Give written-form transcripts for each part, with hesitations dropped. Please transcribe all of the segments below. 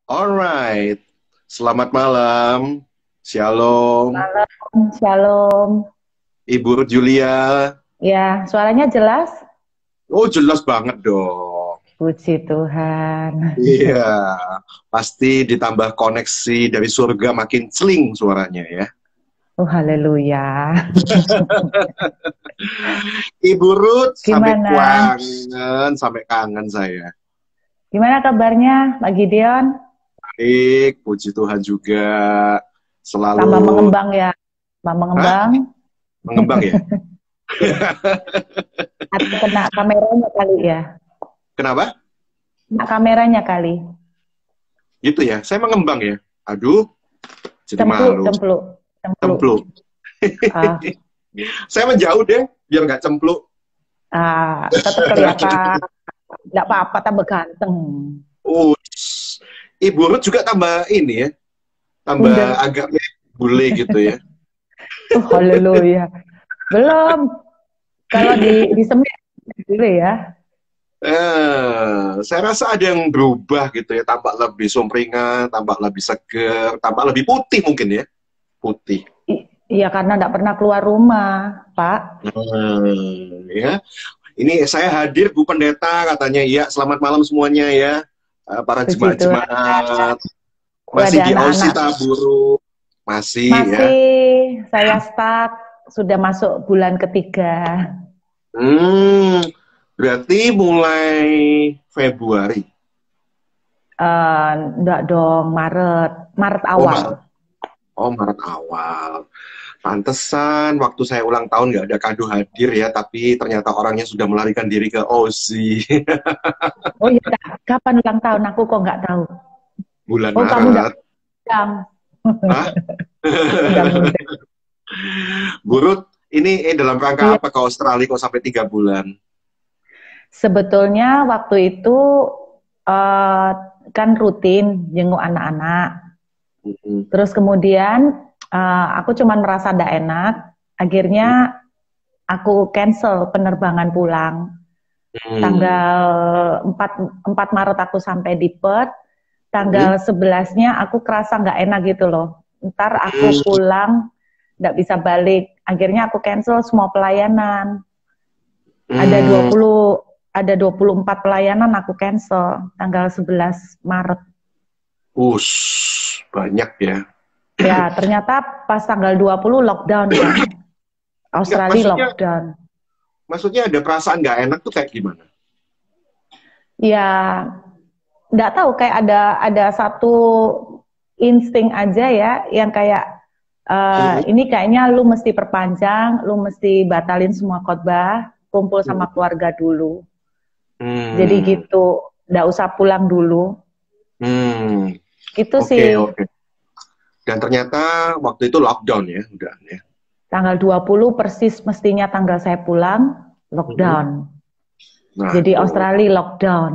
Alright, selamat malam. Shalom, Malam, Shalom. Ibu Ruth Julia. Ya, suaranya jelas? Oh, jelas banget dong. Puji Tuhan. Iya, pasti ditambah koneksi dari surga makin celing suaranya ya. Oh, haleluya. Ibu Ruth sampai Gimana? kangen, sampai kangen saya. Gimana kabarnya, Pak Gideon? Baik, puji Tuhan juga. Tambah Selalu, mengembang ya? Tambah hah? mengembang? Mengembang ya? Atau kena kameranya kali ya? Kenapa? Kena kameranya kali. Gitu ya, saya mengembang ya. Aduh, jadi Cempluk, malu. cempluk, cempluk. Cemplung. Ah, Saya menjauh deh, biar nggak cempluk. tetap kelihatan. Nggak apa-apa, tambah ganteng. Oh, Ibu Ruth juga tambah ini ya, tambah Bundar. agak bule gitu ya. Oh, haleluya. Belum. Kalau di semir dulu ya. Saya rasa ada yang berubah gitu ya, tampak lebih sumringah, tampak lebih seger, tampak lebih putih mungkin ya, putih. Iya, karena nggak pernah keluar rumah, Pak. Ya, ini saya hadir Bu Pendeta katanya, iya selamat malam semuanya ya. Para Puji Tuhan. jemaat-jemaat masih Ada di Aussie anak-anak. Taburu, masih ya. Masih saya stuck, sudah masuk bulan ketiga. Hmm, berarti mulai Februari. Enggak dong, Maret. Maret Oh, awal. Maret. Oh, Maret awal. Pantesan waktu saya ulang tahun nggak ada kado hadir ya, tapi ternyata orangnya sudah melarikan diri ke Aussie. Oh iya, Kak. Kapan ulang tahun? Aku kok nggak tahu. Bulan Oh, kamu udah Maret. undang. Hah? Undang-undang. Burut, ini dalam rangka Iya, apa ke Australia kok sampai 3 bulan? sebetulnya waktu itu eh, kan rutin jenguk anak-anak. Mm-mm. Terus kemudian aku cuman merasa tidak enak. Akhirnya aku cancel penerbangan pulang. Hmm. Tanggal 4 4 Maret aku sampai di Perth. Hmm. Tanggal 11-nya aku kerasa nggak enak gitu loh. Ntar aku Hmm. pulang, nggak bisa balik. Akhirnya aku cancel semua pelayanan. Ada Hmm. 20, ada 24 pelayanan aku cancel tanggal 11 Maret. Banyak ya. Ya, ternyata pas tanggal 20 lockdown kan. Enggak, Australia lockdown. maksudnya ada perasaan nggak enak tuh kayak gimana? Ya, nggak tahu kayak ada satu insting aja ya yang kayak Hmm. ini kayaknya lu mesti perpanjang, lu mesti batalin semua khotbah, kumpul sama keluarga dulu. Jadi Hmm. gitu, nggak usah pulang dulu. Hmm. Itu Oke, sih oke. Dan ternyata waktu itu lockdown ya, udah ya. tanggal 20 persis mestinya tanggal saya pulang, Hmm. lockdown. Nah, Jadi tuh. Australia lockdown.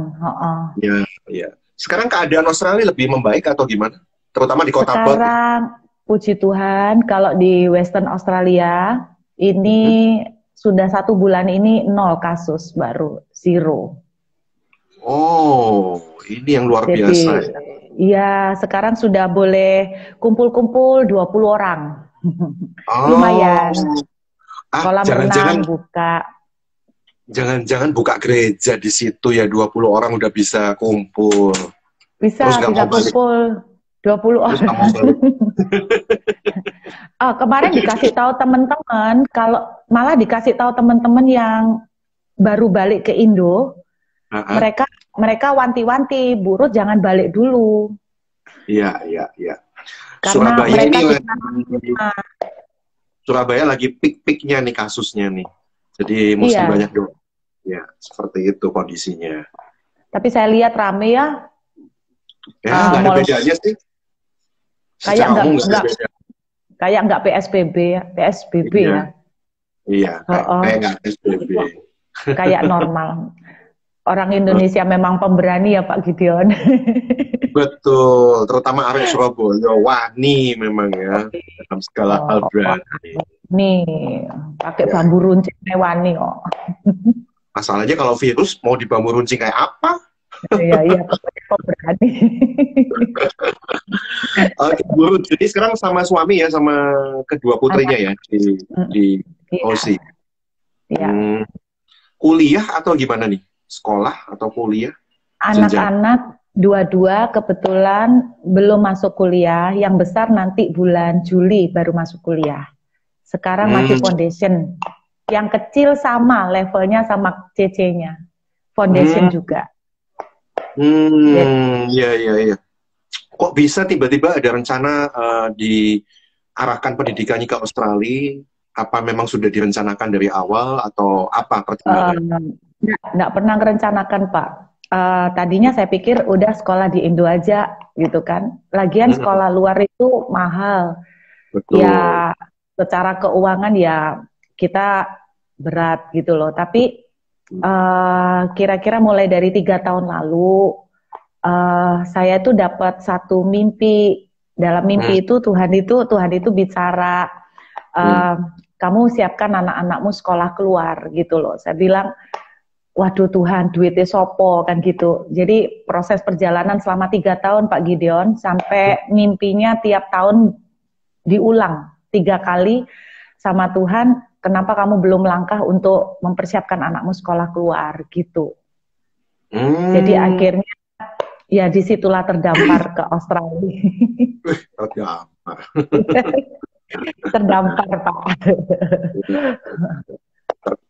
Ya, ya. Sekarang keadaan Australia lebih membaik atau gimana? Terutama di kota Perth. Sekarang puji Tuhan kalau di Western Australia Mhm. ini sudah 1 bulan ini 0 kasus baru, zero. Oh, ini yang luar biasa Jadi ya. ya sekarang sudah boleh kumpul-kumpul 20 orang. Oh, Lumayan. Kolam renang jangan-jangan buka. jangan-jangan buka gereja di situ ya, 20 orang udah bisa kumpul. Terus Bisa nggak bisa mau balik, kumpul 20 terus nggak mau orang. balik. Kemarin dikasih tahu teman-teman, kalau malah dikasih tahu teman-teman yang baru balik ke Indo, Ah, ah. mereka mereka wanti-wanti, burut jangan balik dulu Iya, iya, iya. karena Surabaya ini mereka di lagi, Surabaya lagi pik-piknya nih kasusnya nih. Jadi mesti banyak iya, doa. Ya, seperti itu kondisinya. tapi saya lihat rame ya, Ya, nggak ada mall bedanya sih. kayak Secara umum nggak ada beda. nggak PSBB ya, PSBB Iya, ya. iya. Oh, Kayak oh, nggak SPB. kayak normal. Orang Indonesia memang pemberani ya Pak Gideon. Betul, terutama arek Surabaya, wani memang ya, dalam segala hal Oh, berani. nih pakai Ya, bambu runcing mewani kok. masalahnya kalau virus mau dibangun runcing kayak apa? Iya, iya, pokoknya kok berani. Oke, Bu. Jadi sekarang sama suami ya, sama kedua Anak, putrinya ya mm, di iya, OC. iya. Hmm, kuliah atau gimana nih? Sekolah atau kuliah? Jenjang. Anak-anak dua-dua kebetulan belum masuk kuliah. Yang besar nanti bulan Juli baru masuk kuliah. Sekarang masih Hmm, foundation. Yang kecil sama levelnya sama CC-nya. Foundation hmm, juga. Jadi, iya, iya, iya. Kok bisa tiba-tiba ada rencana diarahkan pendidikannya ke Australia? Apa memang sudah direncanakan dari awal atau apa pertimbangan? nggak pernah merencanakan, Pak. Tadinya saya pikir udah sekolah di Indo aja gitu kan. Lagian Hmm, sekolah luar itu mahal. betul. Ya secara keuangan ya kita berat gitu loh. Tapi kira-kira mulai dari 3 tahun lalu saya tuh dapat satu mimpi. Dalam Hmm, mimpi itu Tuhan itu bicara, hmm, eh, kamu siapkan anak-anakmu sekolah keluar gitu loh. Saya bilang, waduh Tuhan, duitnya sopo kan gitu. Jadi proses perjalanan selama 3 tahun Pak Gideon sampai mimpinya tiap tahun diulang 3 kali sama Tuhan. Kenapa kamu belum langkah untuk mempersiapkan anakmu sekolah keluar gitu. Jadi hmm. akhirnya ya disitulah terdampar ke Australia. Oke, apa? Terdampar Pak.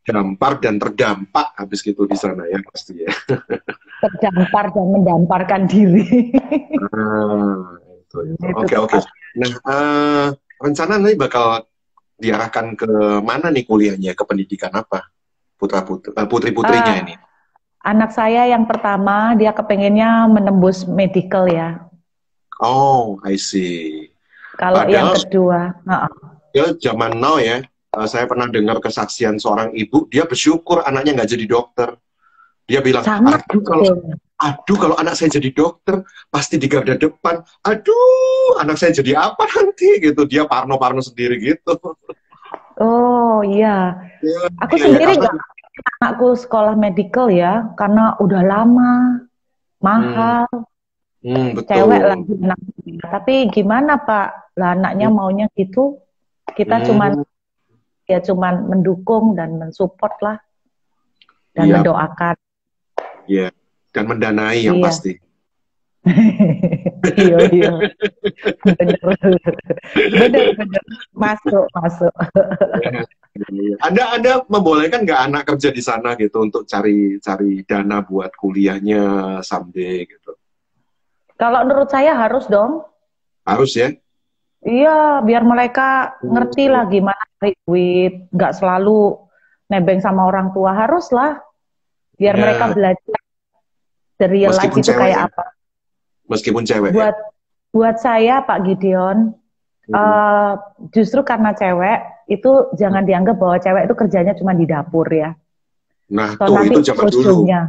Terdampar dan terdampak habis gitu di sana ya pasti ya. Terdampar dan mendamparkan diri. Itu, itu. Itu Oke, oke. Pak. Nah, rencana nanti bakal diarahkan ke mana nih kuliahnya? Ke pendidikan apa? Putri-putrinya Uh, ini. Anak saya yang pertama dia kepengennya menembus medical ya. Oh, I see. Kalau yang Padahal kedua, ya zaman now ya, saya pernah dengar kesaksian seorang ibu, dia bersyukur anaknya nggak jadi dokter. Dia bilang, sama aduh kalau anak saya jadi dokter, pasti di garda depan. Aduh, anak saya jadi apa nanti gitu. Dia parno-parno sendiri gitu. oh iya, Ya, aku iya, ya, sendiri karena nggak anakku sekolah medical ya, karena udah lama, hmm, mahal, cewek betul. lagi anaknya. Tapi gimana Pak? Lah anaknya Hmm, maunya gitu, kita cuman hmm, ya cuman mendukung dan mensupport lah dan iya, mendoakan. iya. Dan mendanai yang Iya, pasti. iya, iya, bener, bener, bener, masuk, masuk. Anda membolehkan nggak anak kerja di sana gitu untuk cari dana buat kuliahnya someday gitu? Kalau menurut saya harus dong. Harus ya? Iya, biar mereka ngerti lah Hmm, gimana cari duit, nggak selalu nebeng sama orang tua. Haruslah, biar mereka ya, belajar the real life meskipun itu cewek kayak ya, apa. meskipun cewek ya. Buat buat saya, Pak Gideon, Hmm. justru karena cewek itu jangan dianggap bahwa cewek itu kerjanya cuma di dapur ya. Nah, Toh tuh nanti itu zaman dulu. ujungnya,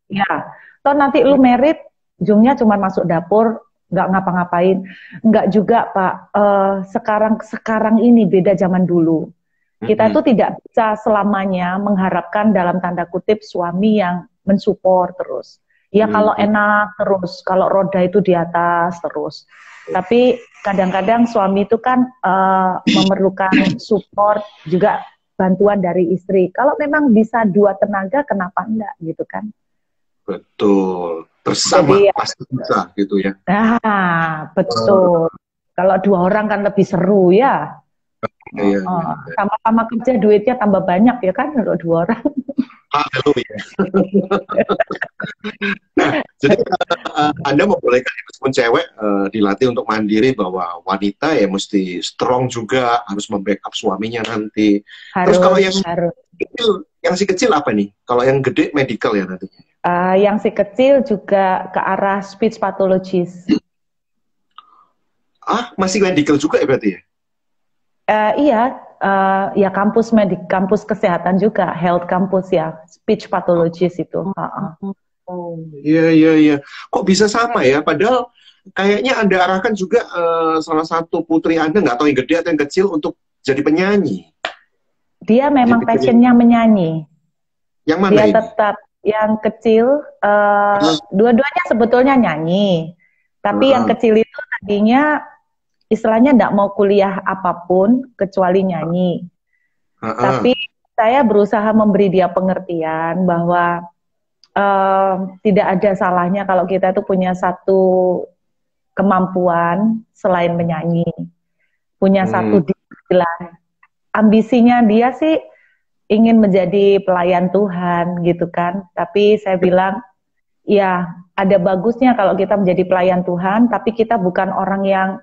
ya, toh nanti lu merit, ujungnya cuma masuk dapur, nggak ngapa-ngapain. Nggak juga, Pak. Sekarang ini beda zaman dulu. Kita Mm-mm. itu tidak bisa selamanya mengharapkan dalam tanda kutip suami yang mensupport terus. Ya kalau Mm-mm. enak terus, kalau roda itu di atas terus. Tapi kadang-kadang suami itu kan memerlukan support juga bantuan dari istri. Kalau memang bisa dua tenaga, kenapa enggak gitu kan? Betul. Bersama Jadi, pasti bisa gitu ya. Eh, betul. Kalau dua orang kan lebih seru ya. iya, iya, iya. Sama-sama kerja duitnya tambah banyak ya kan kalau dua orang. Haleluya. Jadi Anda membolehkan ya, meskipun cewek dilatih untuk mandiri bahwa wanita ya mesti strong juga, harus membackup suaminya nanti. Terus kalau Harus, yang harus. kecil, yang si kecil apa nih? Kalau yang gede medical ya nantinya. Yang si kecil juga ke arah speech pathologist. Ah, masih medical juga ya berarti ya? Iya, ya kampus kesehatan juga, health campus ya, speech pathologist itu. Oh, iya, iya, iya. Kok bisa sama ya? Padahal kayaknya Anda arahkan juga salah satu putri Anda, nggak tahu yang gede atau yang kecil, untuk jadi penyanyi. Dia memang Jadi penyanyi. passionnya menyanyi. Yang mana Dia ini? tetap yang kecil, dua-duanya sebetulnya nyanyi. Tapi yang kecil itu tadinya istilahnya tidak mau kuliah apapun kecuali nyanyi. Tapi saya berusaha memberi dia pengertian bahwa tidak ada salahnya kalau kita itu punya satu kemampuan selain menyanyi. Punya satu digilah. Ambisinya dia sih ingin menjadi pelayan Tuhan gitu kan. Tapi saya bilang, ya ada bagusnya kalau kita menjadi pelayan Tuhan, tapi kita bukan orang yang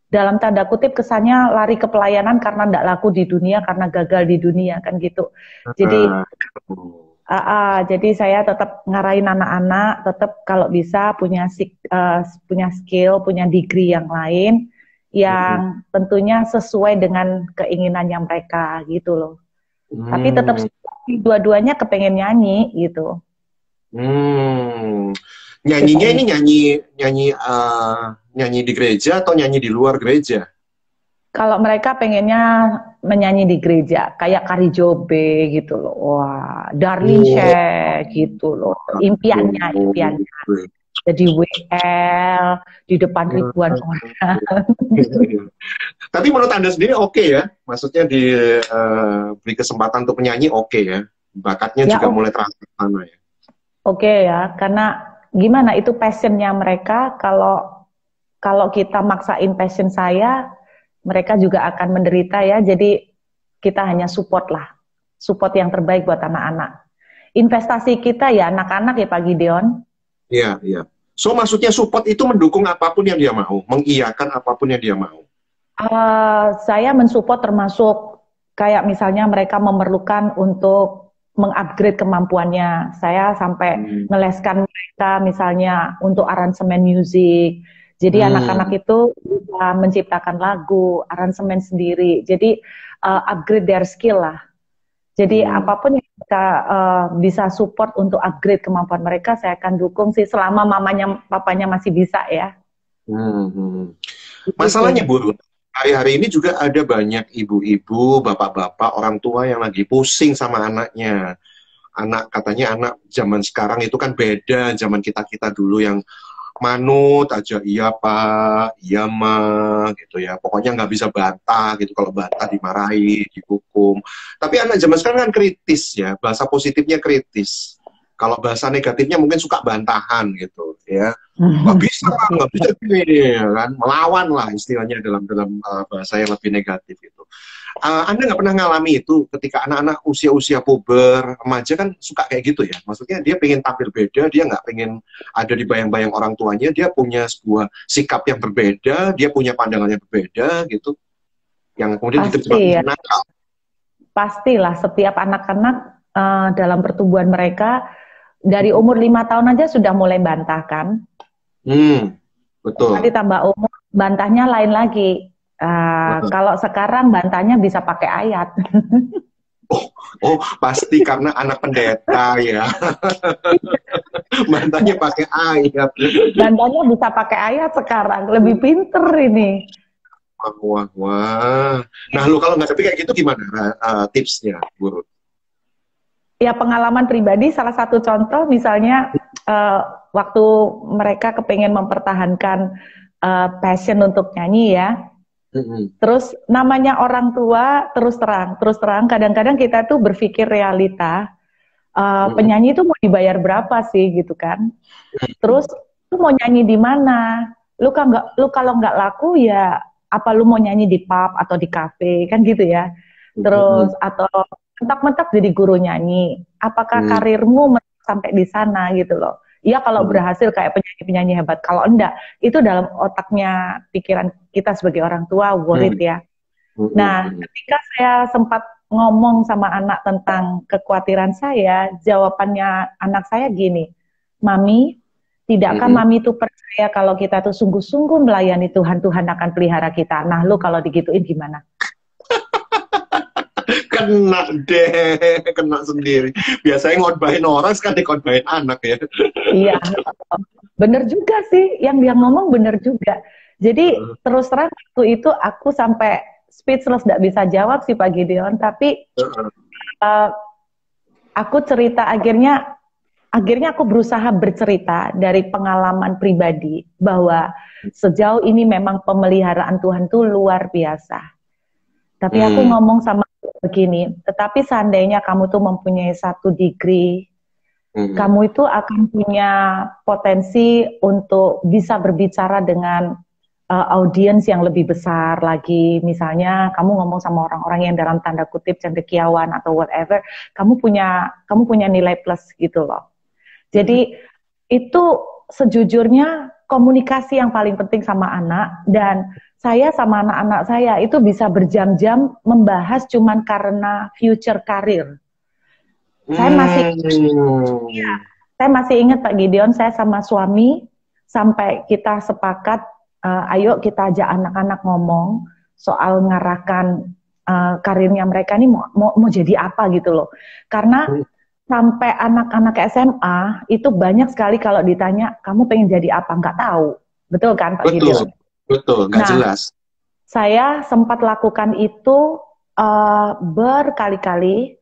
dalam tanda kutip kesannya lari ke pelayanan karena tidak laku di dunia, karena gagal di dunia kan gitu. Jadi saya tetap ngarahin anak-anak, tetap kalau bisa punya skill, punya degree yang lain, yang tentunya sesuai dengan keinginannya mereka gitu loh. Tapi tetap dua-duanya kepengen nyanyi gitu. Nyanyinya ini nyanyi di gereja atau nyanyi di luar gereja? Kalau mereka pengennya menyanyi di gereja, kayak Kari Jobe gitu loh. Wah, Darlene Sheh gitu loh. Impiannya. Jadi WL di depan ribuan orang. Tapi menurut Anda sendiri oke ya? Maksudnya diberi kesempatan untuk menyanyi oke ya? Bakatnya ya, juga mulai terasa sana ya? Oke ya, karena gimana itu passionnya mereka. Kalau kita maksain passion saya, mereka juga akan menderita ya. Jadi kita hanya support lah, support yang terbaik buat anak-anak. Investasi kita ya anak-anak ya Pak Gideon. Iya, iya. So maksudnya support itu mendukung apapun yang dia mau, mengiyakan apapun yang dia mau. Saya mensupport termasuk kayak misalnya mereka memerlukan untuk mengupgrade kemampuannya. Saya sampai ngeleskan mereka misalnya untuk aransemen musik. Jadi anak-anak itu bisa menciptakan lagu, aransemen sendiri. Jadi upgrade their skill lah. Jadi apapun yang kita bisa support untuk upgrade kemampuan mereka, saya akan dukung sih selama mamanya, papanya masih bisa ya. Masalahnya Bu, hari-hari ini juga ada banyak ibu-ibu, bapak-bapak, orang tua yang lagi pusing sama anaknya. Katanya anak zaman sekarang itu kan beda zaman kita-kita dulu yang manut aja, iya Pak, iya Ma, gitu ya. Pokoknya nggak bisa bantah gitu, kalau bantah dimarahi, dihukum. Tapi anak zaman sekarang kan kritis ya, bahasa positifnya kritis. Kalau bahasa negatifnya mungkin suka bantahan gitu ya. Nggak bisa gini, kan? Melawan lah istilahnya dalam bahasa yang lebih negatif itu. Anda nggak pernah ngalami itu ketika anak-anak usia-usia puber, remaja kan suka kayak gitu ya. Maksudnya dia pengen tampil beda, dia nggak pengen ada di bayang-bayang orang tuanya, dia punya sebuah sikap yang berbeda, dia punya pandangan yang berbeda gitu. Yang kemudian diterjemahkan nakal. Pastilah setiap anak-anak dalam pertumbuhan mereka dari umur 5 tahun aja sudah mulai bantah kan. Betul. Nanti tambah umur, bantahnya lain lagi. Kalau sekarang bantahnya bisa pakai ayat. Oh, pasti karena anak pendeta ya. Bantahnya pakai ayat. Bantahnya bisa pakai ayat sekarang, lebih pinter ini. Wah. Nah, lu kalau nggak kayak gitu gimana tipsnya, Bu? Ya pengalaman pribadi, salah satu contoh misalnya waktu mereka kepengen mempertahankan passion untuk nyanyi ya. Terus namanya orang tua terus terang kadang-kadang kita tuh berpikir realita, penyanyi itu mau dibayar berapa sih gitu kan. Terus lu mau nyanyi di mana, lu kalau nggak laku ya apa lu mau nyanyi di pub atau di kafe kan gitu ya. Terus atau mentak-mentak jadi guru nyanyi, apakah karirmu sampai di sana gitu loh. Ya kalau berhasil kayak penyanyi-penyanyi hebat, kalau enggak, itu dalam otaknya pikiran kita sebagai orang tua, worried ya. Nah, ketika saya sempat ngomong sama anak tentang kekhawatiran saya, jawabannya anak saya gini, Mami, tidakkah Mami itu percaya kalau kita tuh sungguh-sungguh melayani Tuhan, Tuhan akan pelihara kita. Nah, lu kalau digituin gimana? Kena deh, kena sendiri. Biasanya ngotbahin orang, sekarang dikotbahin anak ya. Iya, bener juga sih, yang dia ngomong bener juga. Jadi terus terang waktu itu aku sampai speechless, gak bisa jawab sih Pak Gideon, tapi aku cerita akhirnya akhirnya aku berusaha bercerita dari pengalaman pribadi bahwa sejauh ini memang pemeliharaan Tuhan tuh luar biasa. Tapi aku ngomong sama begini, tetapi seandainya kamu tuh mempunyai 1 degree, kamu itu akan punya potensi untuk bisa berbicara dengan audiens yang lebih besar lagi. Misalnya kamu ngomong sama orang-orang yang dalam tanda kutip cendekiawan atau whatever, kamu punya nilai plus gitu loh. Jadi itu sejujurnya komunikasi yang paling penting sama anak, dan saya sama anak-anak saya itu bisa berjam-jam membahas cuman karena future career. Saya masih ingat Pak Gideon, saya sama suami sampai kita sepakat, ayo kita ajak anak-anak ngomong soal ngarahkan karirnya mereka ini mau jadi apa gitu loh. Karena sampai anak-anak SMA itu banyak sekali kalau ditanya, kamu pengen jadi apa? Nggak tahu. Betul kan Pak Gideon? Betul, nggak jelas. Saya sempat lakukan itu berkali-kali,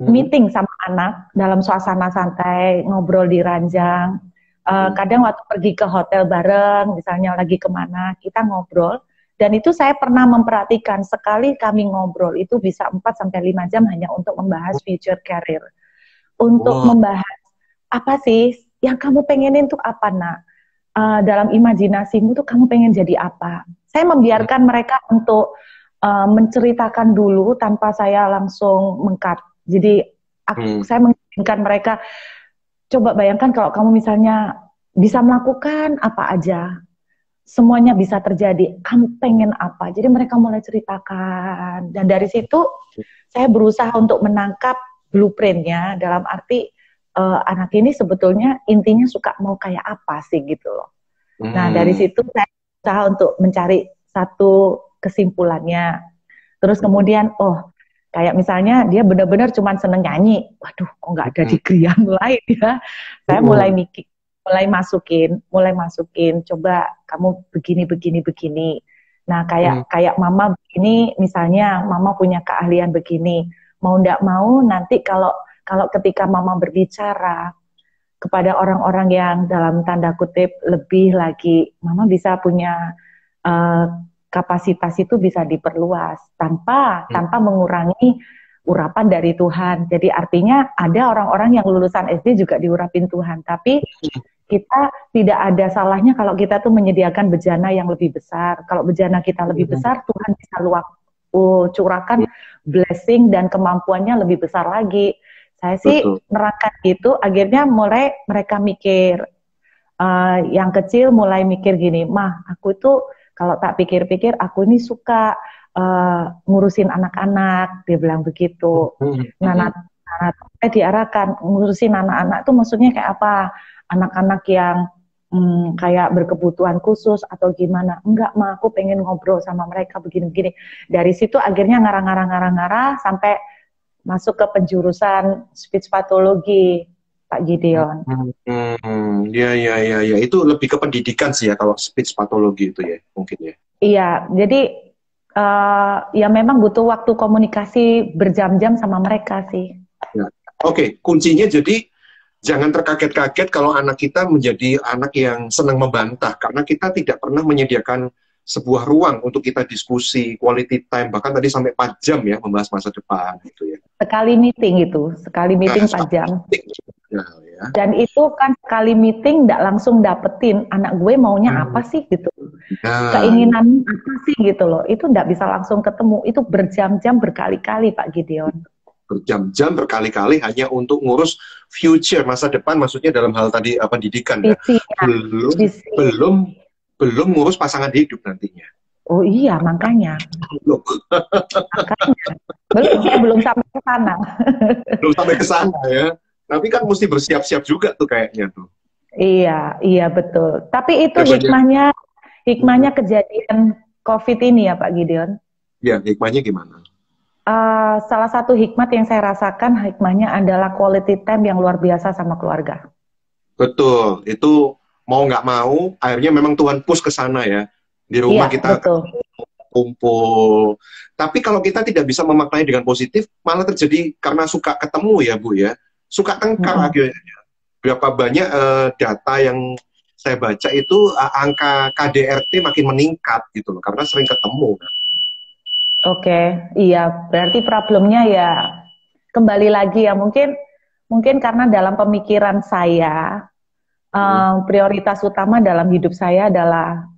meeting sama anak dalam suasana santai, ngobrol di ranjang. Kadang waktu pergi ke hotel bareng, misalnya lagi kemana, kita ngobrol. Dan itu saya pernah memperhatikan, sekali kami ngobrol itu bisa 4-5 jam hanya untuk membahas future career. Untuk membahas, apa sih yang kamu pengenin tuh apa nak? Dalam imajinasimu tuh kamu pengen jadi apa? Saya membiarkan mereka untuk menceritakan dulu tanpa saya langsung mengkat. Jadi saya menginginkan mereka, coba bayangkan kalau kamu misalnya bisa melakukan apa aja, semuanya bisa terjadi, kamu pengen apa? Jadi mereka mulai ceritakan, dan dari situ saya berusaha untuk menangkap blueprintnya, dalam arti anak ini sebetulnya intinya suka mau kayak apa sih gitu loh. Nah dari situ saya berusaha untuk mencari satu kesimpulannya. Terus kemudian, kayak misalnya dia benar-benar cuma seneng nyanyi, waduh kok nggak ada degree yang lain ya. Saya mulai mikir, mulai masukin, coba kamu begini. Nah kayak mama begini, misalnya mama punya keahlian begini, mau nggak mau nanti kalau ketika mama berbicara kepada orang-orang yang dalam tanda kutip lebih lagi, mama bisa punya kapasitas itu bisa diperluas tanpa mengurangi urapan dari Tuhan. Jadi artinya ada orang-orang yang lulusan SD juga diurapin Tuhan, tapi kita tidak ada salahnya kalau kita tuh menyediakan bejana yang lebih besar. Kalau bejana kita lebih besar, Tuhan bisa curahkan blessing dan kemampuannya lebih besar lagi. Saya sih nerangkan gitu, akhirnya mulai mereka mikir, yang kecil mulai mikir gini, mah aku tuh kalau tak pikir-pikir aku ini suka ngurusin anak-anak, dia bilang begitu. Nah, saya diarahkan ngurusin anak-anak tuh maksudnya kayak apa? Anak-anak yang kayak berkebutuhan khusus atau gimana? Enggak, mah aku pengen ngobrol sama mereka begini-begini. Dari situ akhirnya ngarang sampai masuk ke penjurusan speech pathology, Pak Gideon. Ya, itu lebih ke pendidikan sih ya kalau speech pathology itu ya, mungkin ya. Iya, jadi ya memang butuh waktu komunikasi berjam-jam sama mereka sih. Ya. Oke, kuncinya jadi jangan terkaget-kaget kalau anak kita menjadi anak yang senang membantah, karena kita tidak pernah menyediakan sebuah ruang untuk kita diskusi, quality time, bahkan tadi sampai 4 jam ya membahas masa depan gitu ya. Sekali meeting 4 jam. Ya. Dan itu kan sekali meeting nggak langsung dapetin anak gue maunya apa sih gitu. Keinginan apa sih gitu loh. Itu nggak bisa langsung ketemu. Itu berjam-jam berkali-kali Pak Gideon. Berjam-jam berkali-kali hanya untuk ngurus future, masa depan, maksudnya dalam hal tadi pendidikan ya. Belum ngurus pasangan hidup nantinya. Oh iya, makanya. Belum sampai ke sana. Belum sampai ke sana ya. Tapi kan mesti bersiap-siap juga tuh kayaknya tuh. Iya betul. Tapi itu hikmahnya kejadian COVID ini ya Pak Gideon. Ya, hikmahnya gimana? Salah satu hikmat yang saya rasakan, hikmahnya adalah quality time yang luar biasa sama keluarga. Betul, itu mau nggak mau, akhirnya memang Tuhan push ke sana ya. Di rumah kita kumpul. Tapi kalau kita tidak bisa memaknai dengan positif, malah terjadi karena suka ketemu ya Bu ya. Suka tengkar akhirnya. berapa banyak data yang saya baca itu angka KDRT makin meningkat gitu loh, karena sering ketemu. Oke, iya, berarti problemnya ya kembali lagi ya, mungkin karena dalam pemikiran saya prioritas utama dalam hidup saya adalah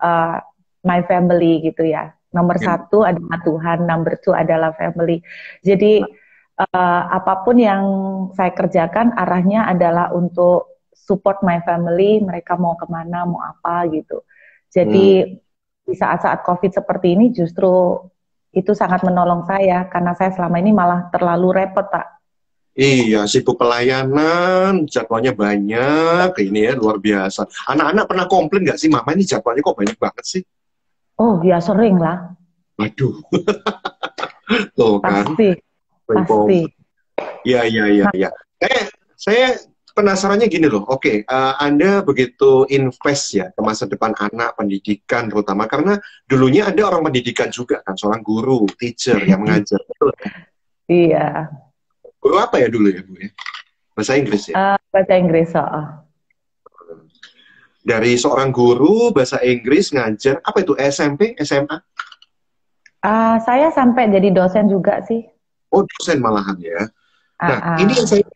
my family gitu ya. Nomor satu adalah Tuhan, number two adalah family. Jadi apapun yang saya kerjakan arahnya adalah untuk support my family, mereka mau kemana, mau apa gitu. Jadi di saat-saat COVID seperti ini justru itu sangat menolong saya, karena saya selama ini malah terlalu repot, Pak. Iya, sibuk pelayanan, jadwalnya banyak, ini ya luar biasa. Anak-anak pernah komplain nggak sih, Mama ini jadwalnya kok banyak banget sih? Oh ya sering lah. Waduh, tuh kan. Pasti. Ya. Saya penasarannya gini loh, oke, Anda begitu invest ya ke masa depan anak, pendidikan terutama, karena dulunya Anda orang pendidikan juga kan, seorang guru, teacher yang mengajar. Iya. Guru apa ya dulu ya, Bu? Bahasa Inggris ya? Bahasa Inggris, Dari seorang guru bahasa Inggris ngajar, apa itu, SMP, SMA? Saya sampai jadi dosen juga sih. Oh, dosen malahan ya. Nah, ini yang saya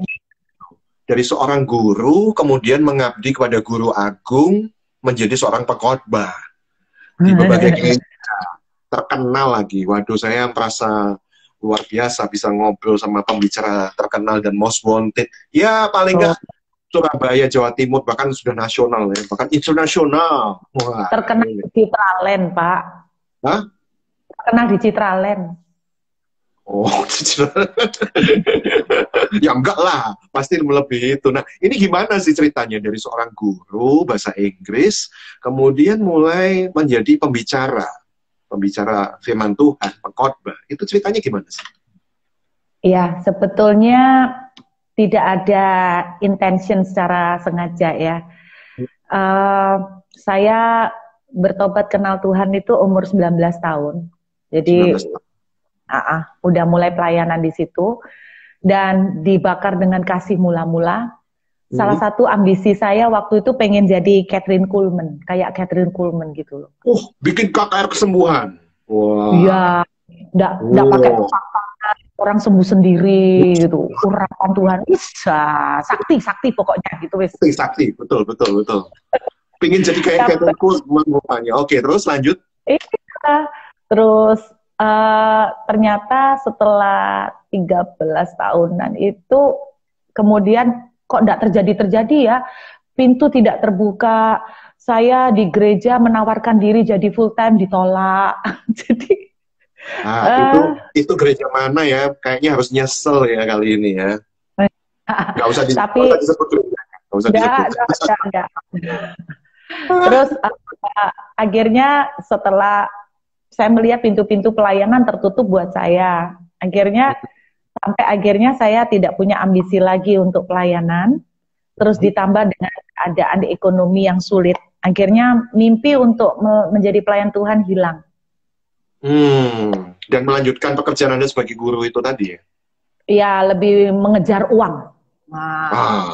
dari seorang guru kemudian mengabdi kepada guru agung menjadi seorang pengkhotbah di berbagai gereja terkenal lagi. Waduh, saya merasa luar biasa bisa ngobrol sama pembicara terkenal dan most wanted. Ya paling nggak Surabaya, Jawa Timur, bahkan sudah nasional ya, bahkan internasional. Wah, terkenal di Citraland, Pak. Hah? Terkenal di Citraland. Oh, ya enggak lah, pasti melebihi itu. Nah, ini gimana sih ceritanya dari seorang guru bahasa Inggris, kemudian mulai menjadi pembicara firman Tuhan, pengkhotbah. Itu ceritanya gimana sih? Ya, sebetulnya tidak ada intention secara sengaja ya. Saya bertobat kenal Tuhan itu umur 19 tahun. Jadi 19 tahun. Udah mulai pelayanan di situ dan dibakar dengan kasih mula-mula. Salah satu ambisi saya waktu itu pengen jadi Kathryn Kuhlman, kayak Kathryn Kuhlman gitu loh. Bikin KKR kesembuhan. Wow. Iya, enggak pakai orang sembuh sendiri gitu. Urapan Tuhan bisa, sakti pokoknya gitu wis. Sakti, betul. Pingin jadi kayak Kathryn Kuhlman rupanya. Oke, terus lanjut. Iya, terus ternyata setelah 13 tahunan itu kemudian kok enggak terjadi ya, pintu tidak terbuka, saya di gereja menawarkan diri jadi full time ditolak. Jadi itu gereja mana ya, kayaknya harus nyesel ya kali ini ya. Nggak usah disebut gereja. Enggak. Terus akhirnya setelah saya melihat pintu-pintu pelayanan tertutup buat saya. Sampai akhirnya saya tidak punya ambisi lagi untuk pelayanan. Terus ditambah dengan keadaan ekonomi yang sulit. Akhirnya mimpi untuk menjadi pelayan Tuhan hilang. Dan melanjutkan pekerjaan Anda sebagai guru itu tadi ya? Iya, lebih mengejar uang. Nah,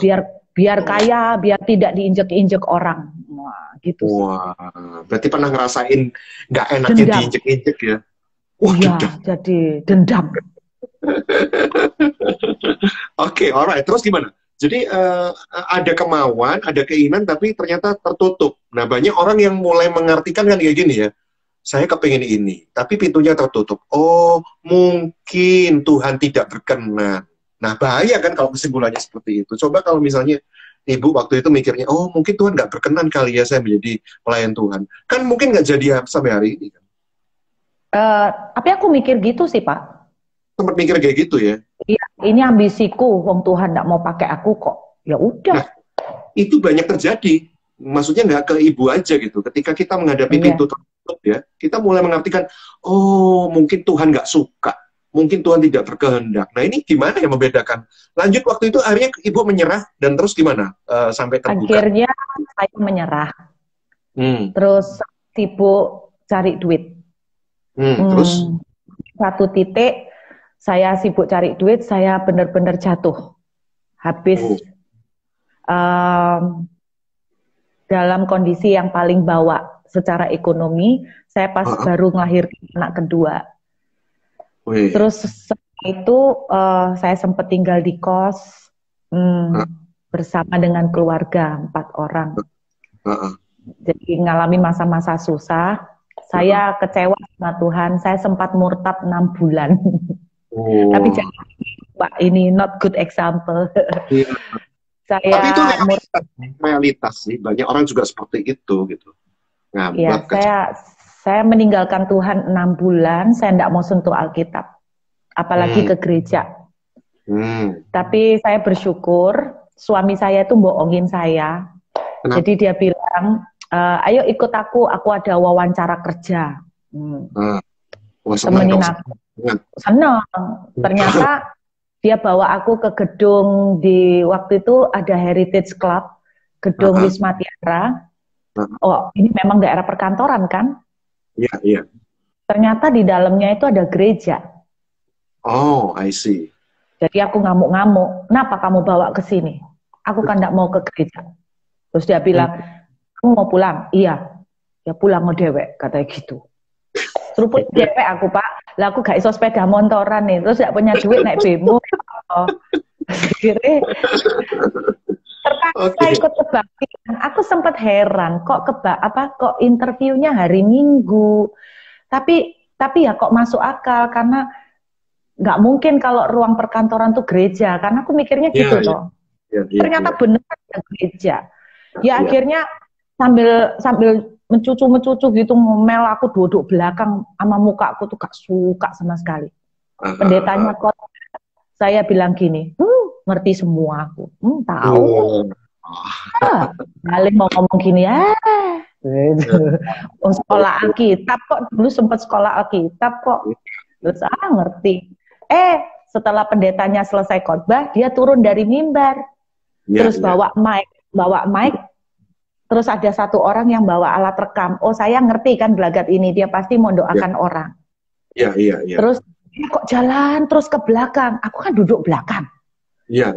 biar kaya, biar tidak diinjek-injek orang. Gitu. Wah, berarti pernah ngerasain nggak enaknya diinjek-injek ya? Iya, jadi dendam. Oke, alright. Terus gimana? Jadi ada kemauan, ada keinginan, tapi ternyata tertutup. Nah, banyak orang yang mulai mengartikan kan kayak gini ya. Saya kepengen ini, tapi pintunya tertutup. Oh, mungkin Tuhan tidak berkenan. Nah, bahaya kan kalau kesimpulannya seperti itu. Coba kalau misalnya Ibu waktu itu mikirnya, oh mungkin Tuhan nggak berkenan kali ya saya menjadi pelayan Tuhan. Kan mungkin nggak jadi sampai hari ini kan. Tapi aku mikir gitu sih, Pak. Sempat mikir kayak gitu ya? Iya, ini ambisiku, wong Tuhan nggak mau pakai aku kok. Ya udah. Nah, itu banyak terjadi. Maksudnya nggak ke Ibu aja gitu. Ketika kita menghadapi pintu tertutup ya, kita mulai mengartikan, oh mungkin Tuhan nggak suka. Mungkin Tuhan tidak berkehendak. Nah ini gimana yang membedakan? Lanjut waktu itu akhirnya Ibu menyerah dan terus gimana sampai terbuka? Akhirnya saya menyerah. Terus sibuk cari duit. Terus? Satu titik saya sibuk cari duit, saya benar-benar jatuh. Habis dalam kondisi yang paling bawah secara ekonomi. Saya pas baru melahirkan anak kedua. Terus setelah itu saya sempat tinggal di kos bersama dengan keluarga 4 orang. Jadi ngalamin masa-masa susah. Saya kecewa sama Tuhan. Saya sempat murtad 6 bulan. Tapi jangan, Pak, ini not good example. Saya tapi itu realitas sih. Banyak orang juga seperti itu gitu. Ya, saya meninggalkan Tuhan 6 bulan. Saya tidak mau sentuh Alkitab, apalagi ke gereja. Tapi saya bersyukur suami saya itu bohongin saya. Kenapa? Jadi dia bilang, ayo ikut aku ada wawancara kerja. Temenin aku. Senang. Ternyata dia bawa aku ke gedung di waktu itu ada Heritage Club, gedung Wisma Tiara. Oh, ini memang daerah perkantoran kan? Iya, iya. Ternyata di dalamnya itu ada gereja. Oh, I see. Jadi aku ngamuk-ngamuk, kenapa kamu bawa ke sini? Aku kan tidak mau ke gereja. Terus dia bilang, kamu mau pulang? Iya. Ya pulang ngedewek, katanya gitu. Seruput dewek aku, Pak. Lah aku gak iso sepeda motoran nih, terus gak punya duit naik bemo. Akhirnya terpaksa ikut kebaktian. Aku sempat heran, kok interviewnya hari Minggu. Tapi ya kok masuk akal, karena nggak mungkin kalau ruang perkantoran tuh gereja, karena aku mikirnya gitu loh. Ternyata benar ada gereja. Ya akhirnya sambil mencucu gitu ngomel, aku duduk belakang sama mukaku tuh gak suka sama sekali. Pendetanya kok saya bilang gini, ngerti semua aku, tahu. Balik mau ngomong gini sekolah Alkitab kok, dulu sempat sekolah Alkitab kok. Terus ngerti. Setelah pendetanya selesai khotbah, dia turun dari mimbar. Terus bawa mic. Terus ada satu orang yang bawa alat rekam. Oh, saya ngerti kan gelagat ini, dia pasti mau doakan orang. Iya. Terus dia kok jalan terus ke belakang. Aku kan duduk belakang. Iya.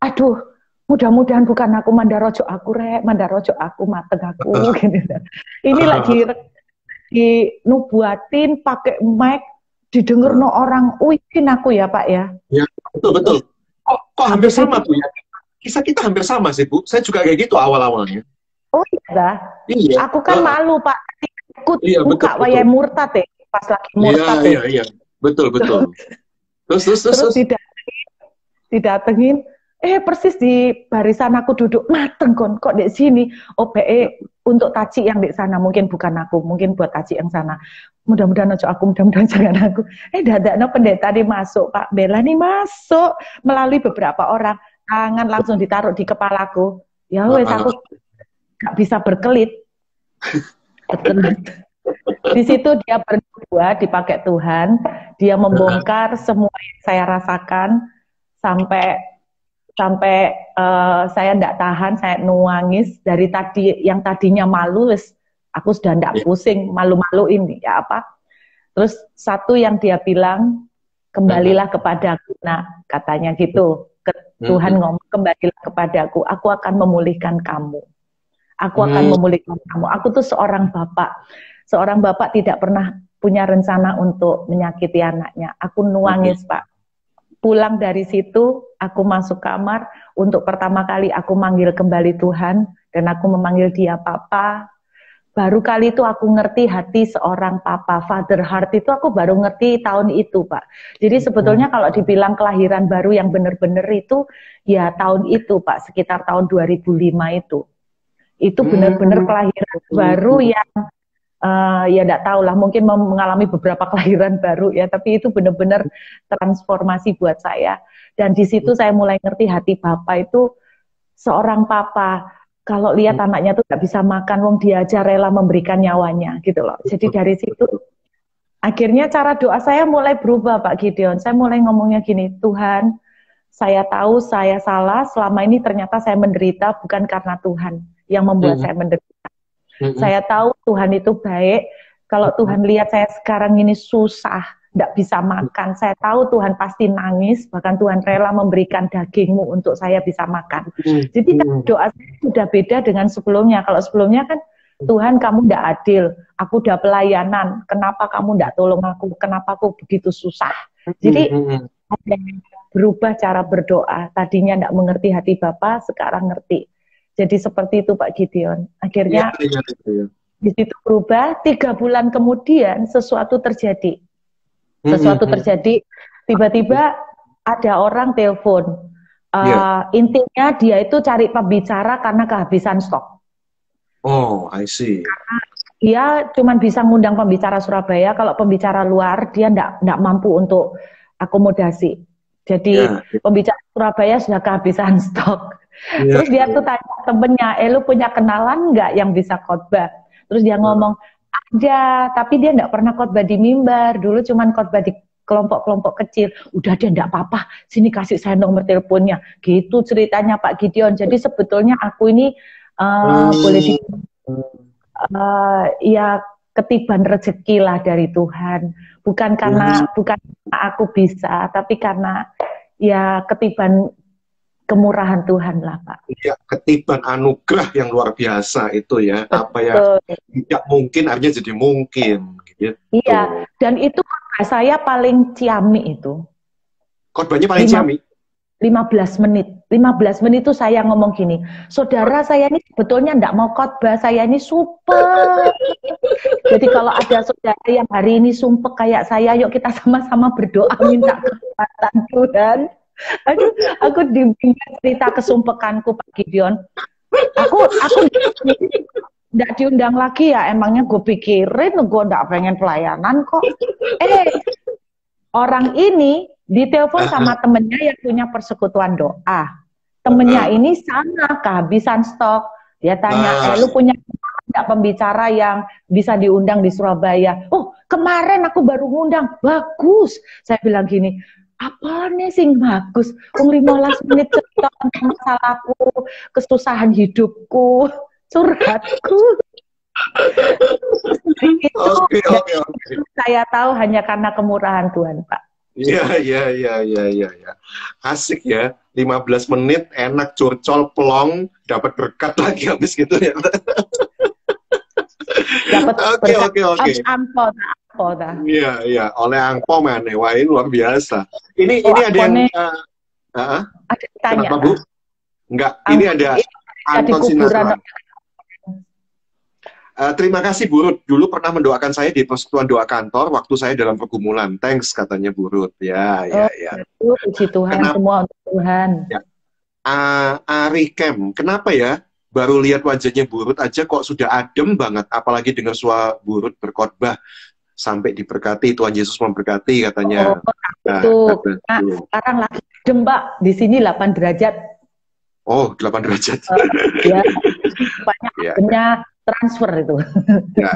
Aduh, mudah-mudahan bukan aku, mandarojo aku mateng aku gini. Ini lagi nubuatin pakai mic, didengar no orang, wih aku ya Pak ya. Ya, betul. Kok hampir sama Bu ya? Kisah kita hampir sama sih Bu. Saya juga kayak gitu awal-awalnya. Oh iya. Aku kan malu Pak. Ikut buka wayai murtad pas lagi murtad. Iya. Betul. Terus didatengin. Persis di barisan aku duduk, mateng kok di sini. Untuk taci yang di sana, mungkin bukan aku, mungkin buat taci yang sana. Mudah-mudahan ojo aku, mudah-mudahan jangan aku. Dadakno pendeta nih masuk, Pak Bella nih masuk melalui beberapa orang. Tangan langsung ditaruh di kepalaku. Ya wes aku gak bisa berkelit. Di situ dia berdua dipakai Tuhan, dia membongkar semua yang saya rasakan sampai saya ndak tahan, saya nuangis dari yang tadinya malu, aku sudah ndak pusing, malu-maluin ya apa. Terus satu yang dia bilang, kembalilah kepadaku, nah katanya gitu. Tuhan ngomong, kembalilah kepadaku, aku akan memulihkan kamu. Aku akan memulihkan kamu. Aku tuh seorang bapak tidak pernah punya rencana untuk menyakiti anaknya. Aku nuangis Pak. Pulang dari situ, aku masuk kamar, untuk pertama kali aku manggil kembali Tuhan, dan aku memanggil dia Papa. Baru kali itu aku ngerti hati seorang papa, father heart itu aku baru ngerti tahun itu Pak. Jadi sebetulnya kalau dibilang kelahiran baru yang benar-benar itu, ya tahun itu Pak, sekitar tahun 2005 itu. Itu benar-benar kelahiran baru yang, ya enggak tahu lah, mungkin mengalami beberapa kelahiran baru ya, tapi itu benar-benar transformasi buat saya. Dan di situ saya mulai ngerti hati Bapak itu, seorang papa kalau lihat anaknya tuh nggak bisa makan, wong dia aja rela memberikan nyawanya gitu loh. Jadi dari situ akhirnya cara doa saya mulai berubah Pak Gideon. Saya mulai ngomongnya gini, Tuhan, saya tahu saya salah, selama ini ternyata saya menderita bukan karena Tuhan yang membuat saya menderita. Saya tahu Tuhan itu baik. Kalau Tuhan lihat saya sekarang ini susah, tidak bisa makan. Saya tahu Tuhan pasti nangis, bahkan Tuhan rela memberikan dagingmu untuk saya bisa makan. Jadi doa saya sudah beda dengan sebelumnya. Kalau sebelumnya kan, Tuhan kamu tidak adil, aku udah pelayanan, kenapa kamu tidak tolong aku, kenapa aku begitu susah. Jadi ada berubah cara berdoa, tadinya tidak mengerti hati Bapa, sekarang ngerti. Jadi seperti itu Pak Gideon. Akhirnya di situ berubah, 3 bulan kemudian sesuatu terjadi. Sesuatu terjadi, tiba-tiba ada orang telepon. Intinya dia itu cari pembicara karena kehabisan stok. Oh, I see. Dia cuma bisa ngundang pembicara Surabaya, kalau pembicara luar dia enggak mampu untuk akomodasi. Jadi pembicara Surabaya sudah kehabisan stok. Terus dia tuh tanya temennya, lu punya kenalan nggak yang bisa khotbah? Terus dia ngomong, ada, tapi dia enggak pernah khotbah di mimbar, dulu cuman khotbah di kelompok-kelompok kecil. Udah dia enggak apa-apa, sini kasih saya nomor teleponnya. Gitu ceritanya Pak Gideon. Jadi sebetulnya aku ini boleh di ya ketiban rezeki lah dari Tuhan. Bukan karena aku bisa, tapi karena ya ketiban kemurahan Tuhan lah Pak. Ya, ketiban anugerah yang luar biasa itu ya. Betul. Apa yang tidak mungkin akhirnya jadi mungkin. Gitu. Iya, dan itu saya paling ciamik itu. Khotbahnya paling ciamik? 15 menit. 15 menit itu saya ngomong gini, saudara saya ini sebetulnya enggak mau khotbah, saya ini super. Jadi kalau ada saudara yang hari ini sumpek kayak saya, yuk kita sama-sama berdoa minta kekuatan Tuhan. Aku dibimbing cerita kesumpekanku Pak Gideon. Aku enggak diundang lagi ya, emangnya gue pikirin gue enggak pengen pelayanan kok. Orang ini ditelepon sama temennya yang punya persekutuan doa. Temennya ini sama kehabisan stok. Dia tanya, lu punya enggak pembicara yang bisa diundang di Surabaya? Oh, kemarin aku baru ngundang, bagus. Saya bilang gini, apa nih sing bagus? 15 menit cerita tentang masalahku, kesusahan hidupku, curhatku. Oke. Saya tahu hanya karena kemurahan Tuhan, Pak. Iya. Asik ya. 15 menit enak curcol plong, dapat berkat lagi habis gitu ya. Dapat Oke. Angpo dah. Iya, oleh angpo maneh. Wah, ini luar biasa. Ini ada yang ada tanya. Kenapa, Bu? Enggak, ini ada Anton Sinatra. Terima kasih Bu Ruth. Dulu pernah mendoakan saya di persekutuan doa kantor waktu saya dalam pergumulan. Thanks katanya Bu Ruth. Ya. Puji Tuhan, semua untuk Tuhan. Ya. Ari Kem, kenapa ya? Baru lihat wajahnya Bu Ruth aja kok sudah adem banget, apalagi dengar suara Bu Ruth berkhotbah sampai diberkati, Tuhan Yesus memberkati katanya. Sekarang lagi adem, Pak. Di sini 8 derajat. Oh, 8 derajat. Ya, banyak ademnya transfer itu. Ya.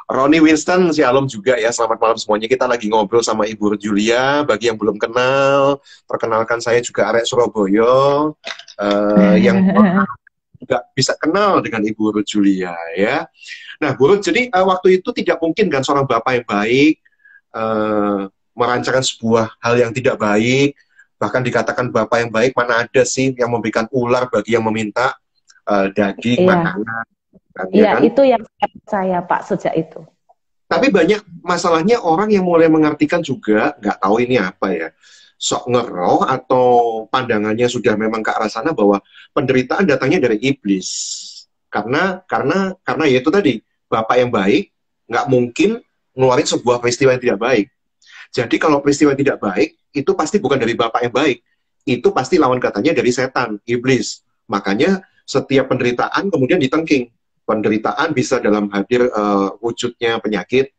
Ronnie Winston, Shalom juga ya. Selamat malam semuanya. Kita lagi ngobrol sama Ibu Ruth Julia. Bagi yang belum kenal, perkenalkan saya juga arek Surabaya. Yang juga bisa kenal dengan Ibu Ruth Julia ya. Nah, Bu Ruth, jadi waktu itu tidak mungkin kan seorang bapak yang baik merancangkan sebuah hal yang tidak baik, bahkan dikatakan bapak yang baik mana ada sih yang memberikan ular bagi yang meminta daging makanan. Iya, kan? Itu yang saya Pak sejak itu. Tapi banyak masalahnya orang yang mulai mengartikan juga nggak tahu ini apa ya. Sok ngeroh atau pandangannya sudah memang ke arah sana bahwa penderitaan datangnya dari iblis. Karena ya itu tadi, bapak yang baik nggak mungkin ngeluarin sebuah peristiwa yang tidak baik. Jadi kalau peristiwa yang tidak baik, itu pasti bukan dari bapak yang baik. Itu pasti lawan katanya dari setan, iblis. Makanya setiap penderitaan kemudian ditengking. Penderitaan bisa dalam hadir wujudnya penyakit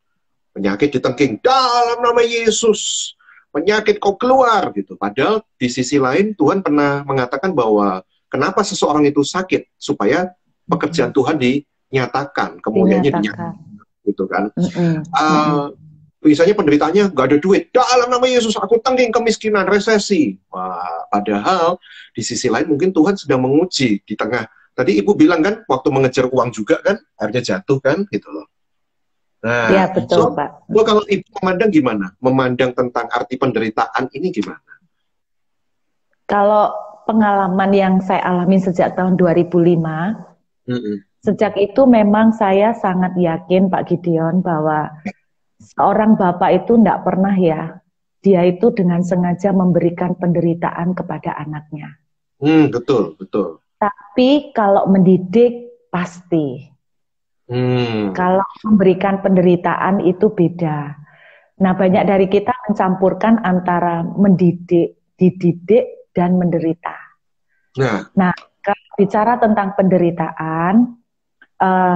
ditengking. Dalam nama Yesus, penyakit kau keluar gitu. Padahal di sisi lain Tuhan pernah mengatakan bahwa kenapa seseorang itu sakit supaya pekerjaan Tuhan dinyatakan, kemudiannya dinyatakan, gitu kan? Misalnya penderitaannya nggak ada duit, dalam nama Yesus aku tengking kemiskinan, resesi. Wah, padahal di sisi lain mungkin Tuhan sedang menguji di tengah. Tadi Ibu bilang kan, waktu mengejar uang juga kan, akhirnya jatuh kan, gitu loh. Ya, Nah, betul, so Pak. kalau Ibu memandang gimana? Memandang tentang arti penderitaan ini gimana? Kalau pengalaman yang saya alami sejak tahun 2005, Mm-mm. sejak itu memang saya sangat yakin Pak Gideon bahwa seorang bapak itu tidak pernah ya, dia itu dengan sengaja memberikan penderitaan kepada anaknya. Betul, betul. Tapi kalau mendidik pasti. Hmm, Kalau memberikan penderitaan itu beda. Nah, banyak dari kita mencampurkan antara mendidik, dididik, dan menderita. nah, Nah, kalau bicara tentang penderitaan,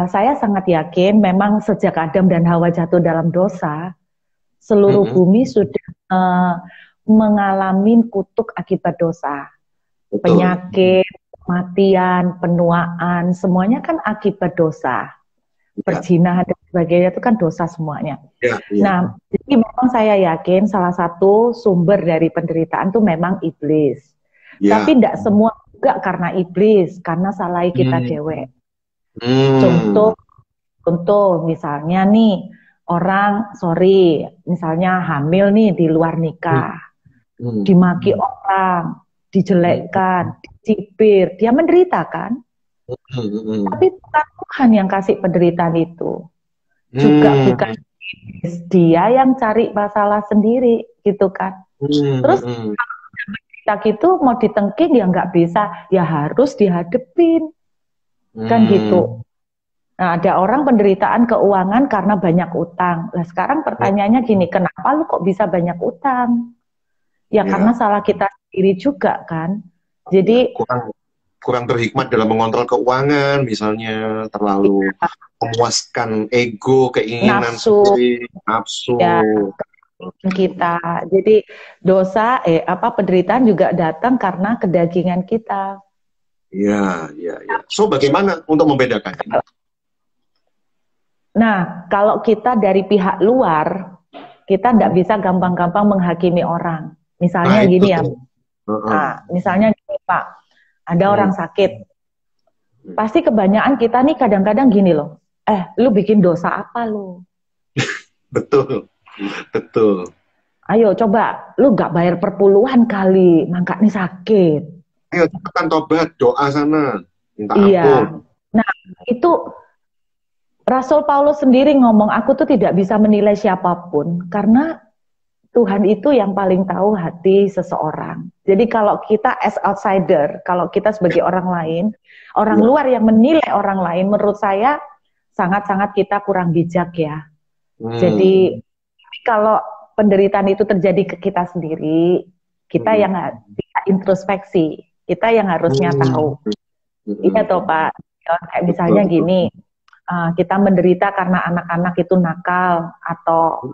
saya sangat yakin memang sejak Adam dan Hawa jatuh dalam dosa, seluruh mm-mm, bumi sudah mengalami kutuk akibat dosa. betul. Penyakit, kematian, penuaan, semuanya kan akibat dosa. Ya, Perzinahan dan sebagainya itu kan dosa semuanya. ya, ya, Nah, jadi memang saya yakin salah satu sumber dari penderitaan itu memang iblis. ya. Tapi tidak semua juga karena iblis, karena salah kita Hmm, dewek. hmm, Contoh, contoh misalnya nih, orang, sorry, misalnya hamil nih di luar hmm, nikah, hmm, dimaki orang, dijelekkan, dicibir, dia menderita kan? hmm, Tapi bukan Tuhan yang kasih penderitaan itu. Juga bukan hmm, dia yang cari masalah sendiri gitu kan. Terus hmm, kita gitu mau ditengking ya nggak bisa, ya harus dihadepin kan hmm, gitu. Nah, ada orang penderitaan keuangan karena banyak utang. Nah, sekarang pertanyaannya gini, kenapa lu kok bisa banyak utang? Ya karena ya, salah kita sendiri juga kan. ya. Jadi Kurang berhikmat dalam mengontrol keuangan, misalnya terlalu memuaskan ego, keinginan nafsu sendiri, nafsu. ya kita. Jadi dosa penderitaan juga datang karena kedagingan kita. Ya, ya, ya. So, bagaimana untuk membedakannya? Nah, kalau kita dari pihak luar, kita tidak bisa gampang-gampang menghakimi orang. Nah, Misalnya itu gini ya, tuh. Heeh. misalnya gini Pak, ada orang Hmm, sakit, hmm. pasti kebanyakan kita nih kadang-kadang gini loh, lu bikin dosa apa lo? Betul, betul. Ayo coba, lu nggak bayar perpuluhan kali, makanya sakit. Ayo cepetan tobat, doa sana, minta Iya. ampun. Nah, itu Rasul Paulus sendiri ngomong, aku tuh tidak bisa menilai siapapun, karena Tuhan itu yang paling tahu hati seseorang. Jadi kalau kita as outsider, kalau kita sebagai orang lain, orang Ya. luar yang menilai orang lain, menurut saya sangat-sangat kita kurang bijak ya. Hmm. Jadi kalau penderitaan itu terjadi ke kita sendiri, kita Hmm. yang bisa introspeksi, kita yang harusnya Hmm. tahu. Iya Hmm. toh Pak, kayak Betul, misalnya betul. gini, kita menderita karena anak-anak itu nakal atau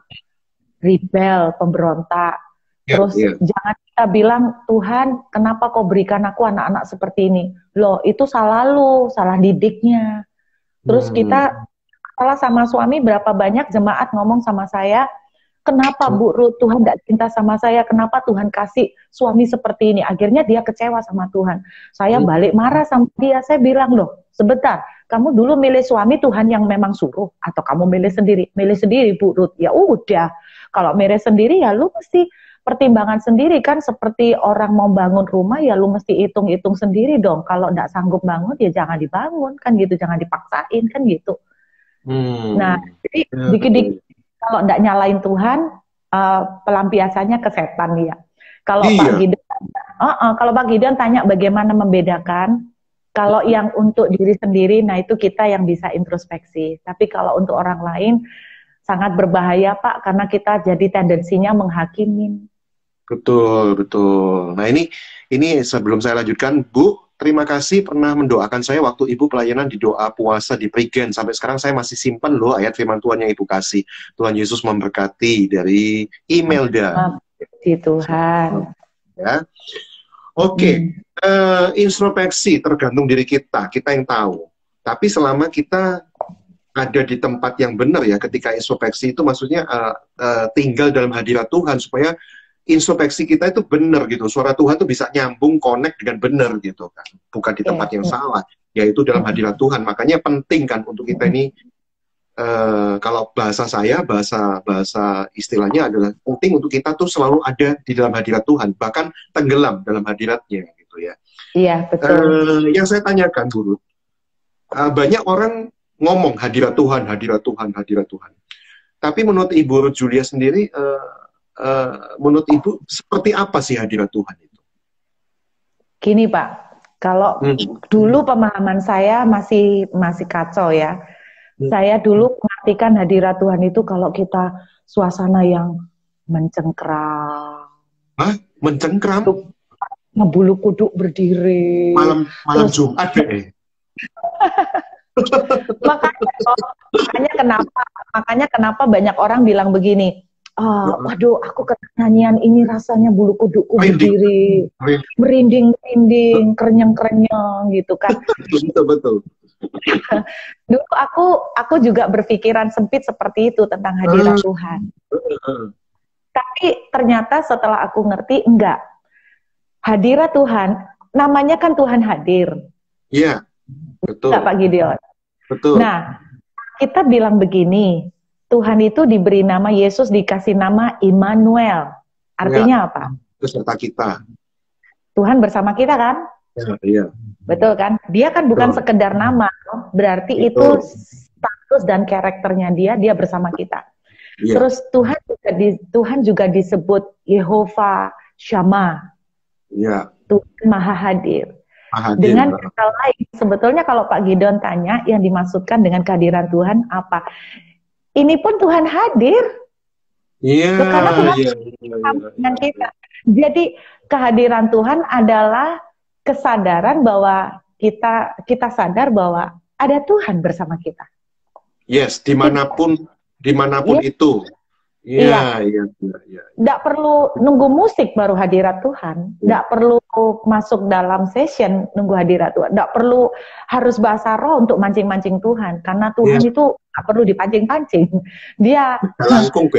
rebel, pemberontak. Ya, Terus ya. jangan kita bilang, Tuhan kenapa kau berikan aku anak-anak seperti ini? Loh itu salah lu, salah didiknya. Terus Hmm. kita salah sama suami, berapa banyak jemaat ngomong sama saya, kenapa Bu Ruth, Tuhan tidak cinta sama saya, kenapa Tuhan kasih suami seperti ini? Akhirnya dia kecewa sama Tuhan. Saya Hmm. balik marah sama dia, saya bilang, loh sebentar, kamu dulu milih suami Tuhan yang memang suruh, atau kamu milih sendiri? Milih sendiri Bu Ruth, ya udah. Kalau milih sendiri ya lu mesti pertimbangan sendiri kan, seperti orang mau bangun rumah ya lu mesti hitung-hitung sendiri dong. Kalau tidak sanggup bangun ya jangan dibangun kan gitu, jangan dipaksain kan gitu. Nah, Hmm. jadi Ya, dikit-dikit betul. kalau tidak nyalain Tuhan, pelampiasannya ke setan ya. Kalau Pak Iya, Gideon, kalau Pak Gideon tanya bagaimana membedakan, kalau yang untuk diri sendiri, nah itu kita yang bisa introspeksi. Tapi kalau untuk orang lain, sangat berbahaya Pak, karena kita jadi tendensinya menghakimin. betul, betul. Nah, ini sebelum saya lanjutkan, Bu, terima kasih pernah mendoakan saya waktu Ibu pelayanan di doa puasa di Prigen. Sampai sekarang saya masih simpan loh ayat firman Tuhan yang Ibu kasih. Tuhan Yesus memberkati dari Imelda. Puji Tuhan. Ya. Oke, introspeksi tergantung diri kita yang tahu. Tapi selama kita ada di tempat yang benar ya, ketika introspeksi itu maksudnya tinggal dalam hadirat Tuhan supaya introspeksi kita itu benar gitu. Suara Tuhan itu bisa nyambung, connect dengan benar gitu kan. Bukan di tempat yang salah, yaitu dalam hadirat Tuhan. Makanya penting kan untuk kita ini kalau bahasa saya, bahasa bahasa istilahnya adalah penting untuk kita tuh selalu ada di dalam hadirat Tuhan, bahkan tenggelam dalam hadiratnya gitu ya. Iya, betul. Yang saya tanyakan, Bu Ruth, banyak orang ngomong hadirat Tuhan, hadirat Tuhan, hadirat Tuhan. Tapi menurut Ibu Ruth Julia sendiri, menurut Ibu seperti apa sih hadirat Tuhan itu? Gini Pak, kalau dulu pemahaman saya masih kacau ya. Saya dulu mengartikan hadirat Tuhan itu kalau kita suasana yang mencengkram. Hah? Mencengkram? Ngebulu kuduk berdiri. Malam terus, Jumat deh. makanya kenapa banyak orang bilang begini, waduh aku nyanyian ini rasanya bulu kudukku berdiri, merinding, kerenyang gitu kan. Betul. Dulu aku juga berpikiran sempit seperti itu tentang hadirat Tuhan. Tapi ternyata setelah aku ngerti, enggak. Hadirat Tuhan, namanya kan Tuhan hadir. Iya, betul. Enggak Pak Gideon? Betul. Nah, kita bilang begini, Tuhan itu diberi nama, Yesus dikasih nama Immanuel. Artinya apa? Beserta kita. Tuhan bersama kita kan? Iya. Betul kan? Dia kan bukan sekedar nama, berarti itu status dan karakternya dia bersama kita. Ya. Terus Tuhan juga disebut Yehova Shammah. Ya. Tuhan Maha Hadir. Dengan kata lain, sebetulnya kalau Pak Gideon tanya yang dimaksudkan dengan kehadiran Tuhan apa? Ini pun Tuhan hadir. Iya. Karena Tuhan dengan kita. Jadi kehadiran Tuhan adalah kesadaran bahwa kita sadar bahwa ada Tuhan bersama kita. Yes, dimanapun itu. Iya. Nggak perlu nunggu musik baru hadirat Tuhan. Nggak perlu masuk dalam session nunggu hadirat Tuhan. Nggak perlu harus bahasa roh untuk mancing-mancing Tuhan. Karena Tuhan itu nggak perlu dipancing-pancing. Dia langsung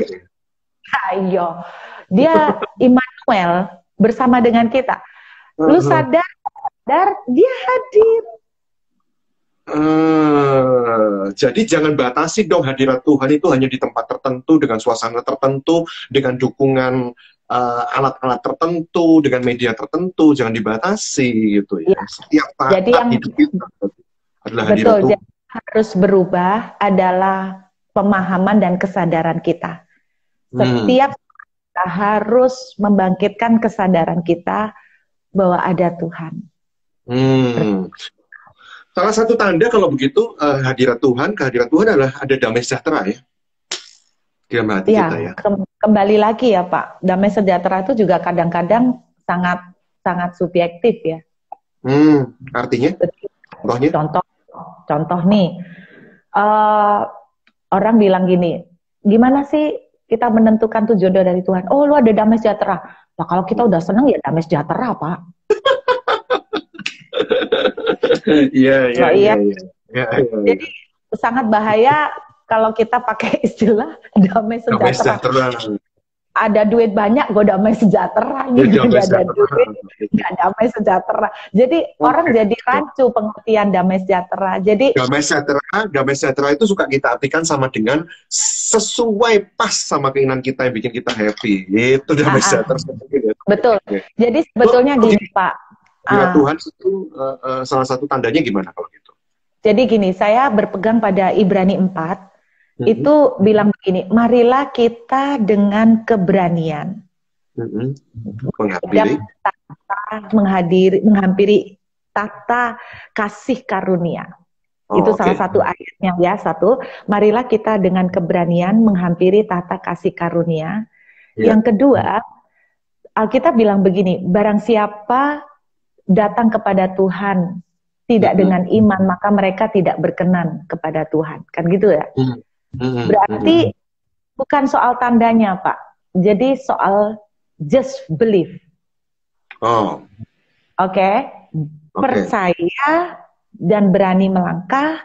ayo. Dia Immanuel bersama dengan kita. Lu sadar dia hadir. Jadi jangan batasi dong hadirat Tuhan itu hanya di tempat tertentu, dengan suasana tertentu, dengan dukungan alat-alat tertentu, dengan media tertentu, jangan dibatasi gitu ya. Setiap saat hidup kita adalah hadirat Tuhan. Jadi harus berubah adalah pemahaman dan kesadaran kita. Setiap kita harus membangkitkan kesadaran kita bahwa ada Tuhan. Salah satu tanda kalau begitu kehadiran Tuhan adalah ada damai sejahtera ya di dalam hati kita ya. Kembali lagi ya Pak, damai sejahtera itu juga kadang-kadang sangat subjektif ya. Artinya? Contoh nih, orang bilang gini, gimana sih kita menentukan tuh jodoh dari Tuhan? Oh, lu ada damai sejahtera. Nah, kalau kita udah seneng ya damai sejahtera Pak. Iya. Jadi sangat bahaya kalau kita pakai istilah damai sejahtera. Ada duit banyak, gue damai sejahtera. Gak ada duit, gak damai sejahtera. Jadi orang jadi rancu pengertian damai sejahtera. Jadi damai sejahtera itu suka kita artikan sama dengan sesuai pas sama keinginan kita yang bikin kita happy. Itu damai sejahtera. Betul. Jadi sebetulnya gini Pak. Tuhan itu salah satu tandanya gimana kalau gitu? Jadi gini, saya berpegang pada Ibrani 4. Itu bilang begini, marilah kita dengan keberanian menghampiri tata kasih karunia. Itu salah satu ayatnya ya. Marilah kita dengan keberanian menghampiri tata kasih karunia. Yang kedua, Alkitab bilang begini, barang siapa datang kepada Tuhan tidak dengan iman, maka mereka tidak berkenan kepada Tuhan. Kan gitu ya? Berarti bukan soal tandanya, Pak. Jadi soal just believe. Oke? Percaya dan berani melangkah,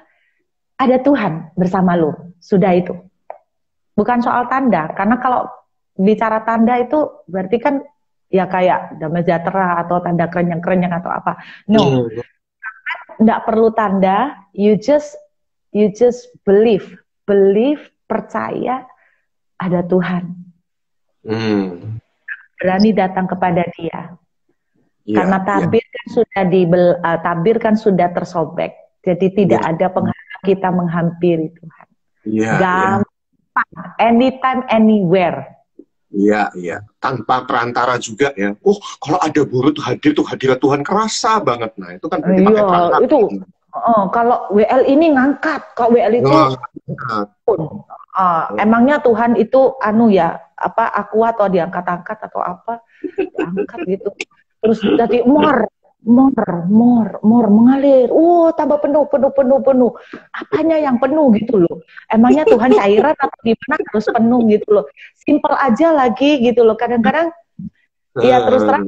ada Tuhan bersama lu. Sudah itu. Bukan soal tanda. Karena kalau bicara tanda itu berarti kan ya kayak damai sejahtera atau tanda kerenyang-kerenyang atau apa. No. Nggak perlu tanda, you just believe believe, percaya ada Tuhan. Berani datang kepada Dia. Karena tabir kan sudah tersobek. Jadi tidak ada penghalang kita menghampiri Tuhan. Gampang, anytime, anywhere. Iya. Tanpa perantara juga ya. Kalau ada burut hadir tuh hadirat Tuhan kerasa banget. Nah, itu kan berarti pakai perantara. Itu. Kalau WL ini ngangkat, kalau WL itu emangnya Tuhan itu aku atau diangkat-angkat atau apa? Diangkat gitu. Terus jadi more mengalir. Tambah penuh. Apanya yang penuh gitu loh. Emangnya Tuhan cairan atau gimana harus penuh gitu loh. Simple aja lagi gitu loh. Kadang-kadang ya terus terang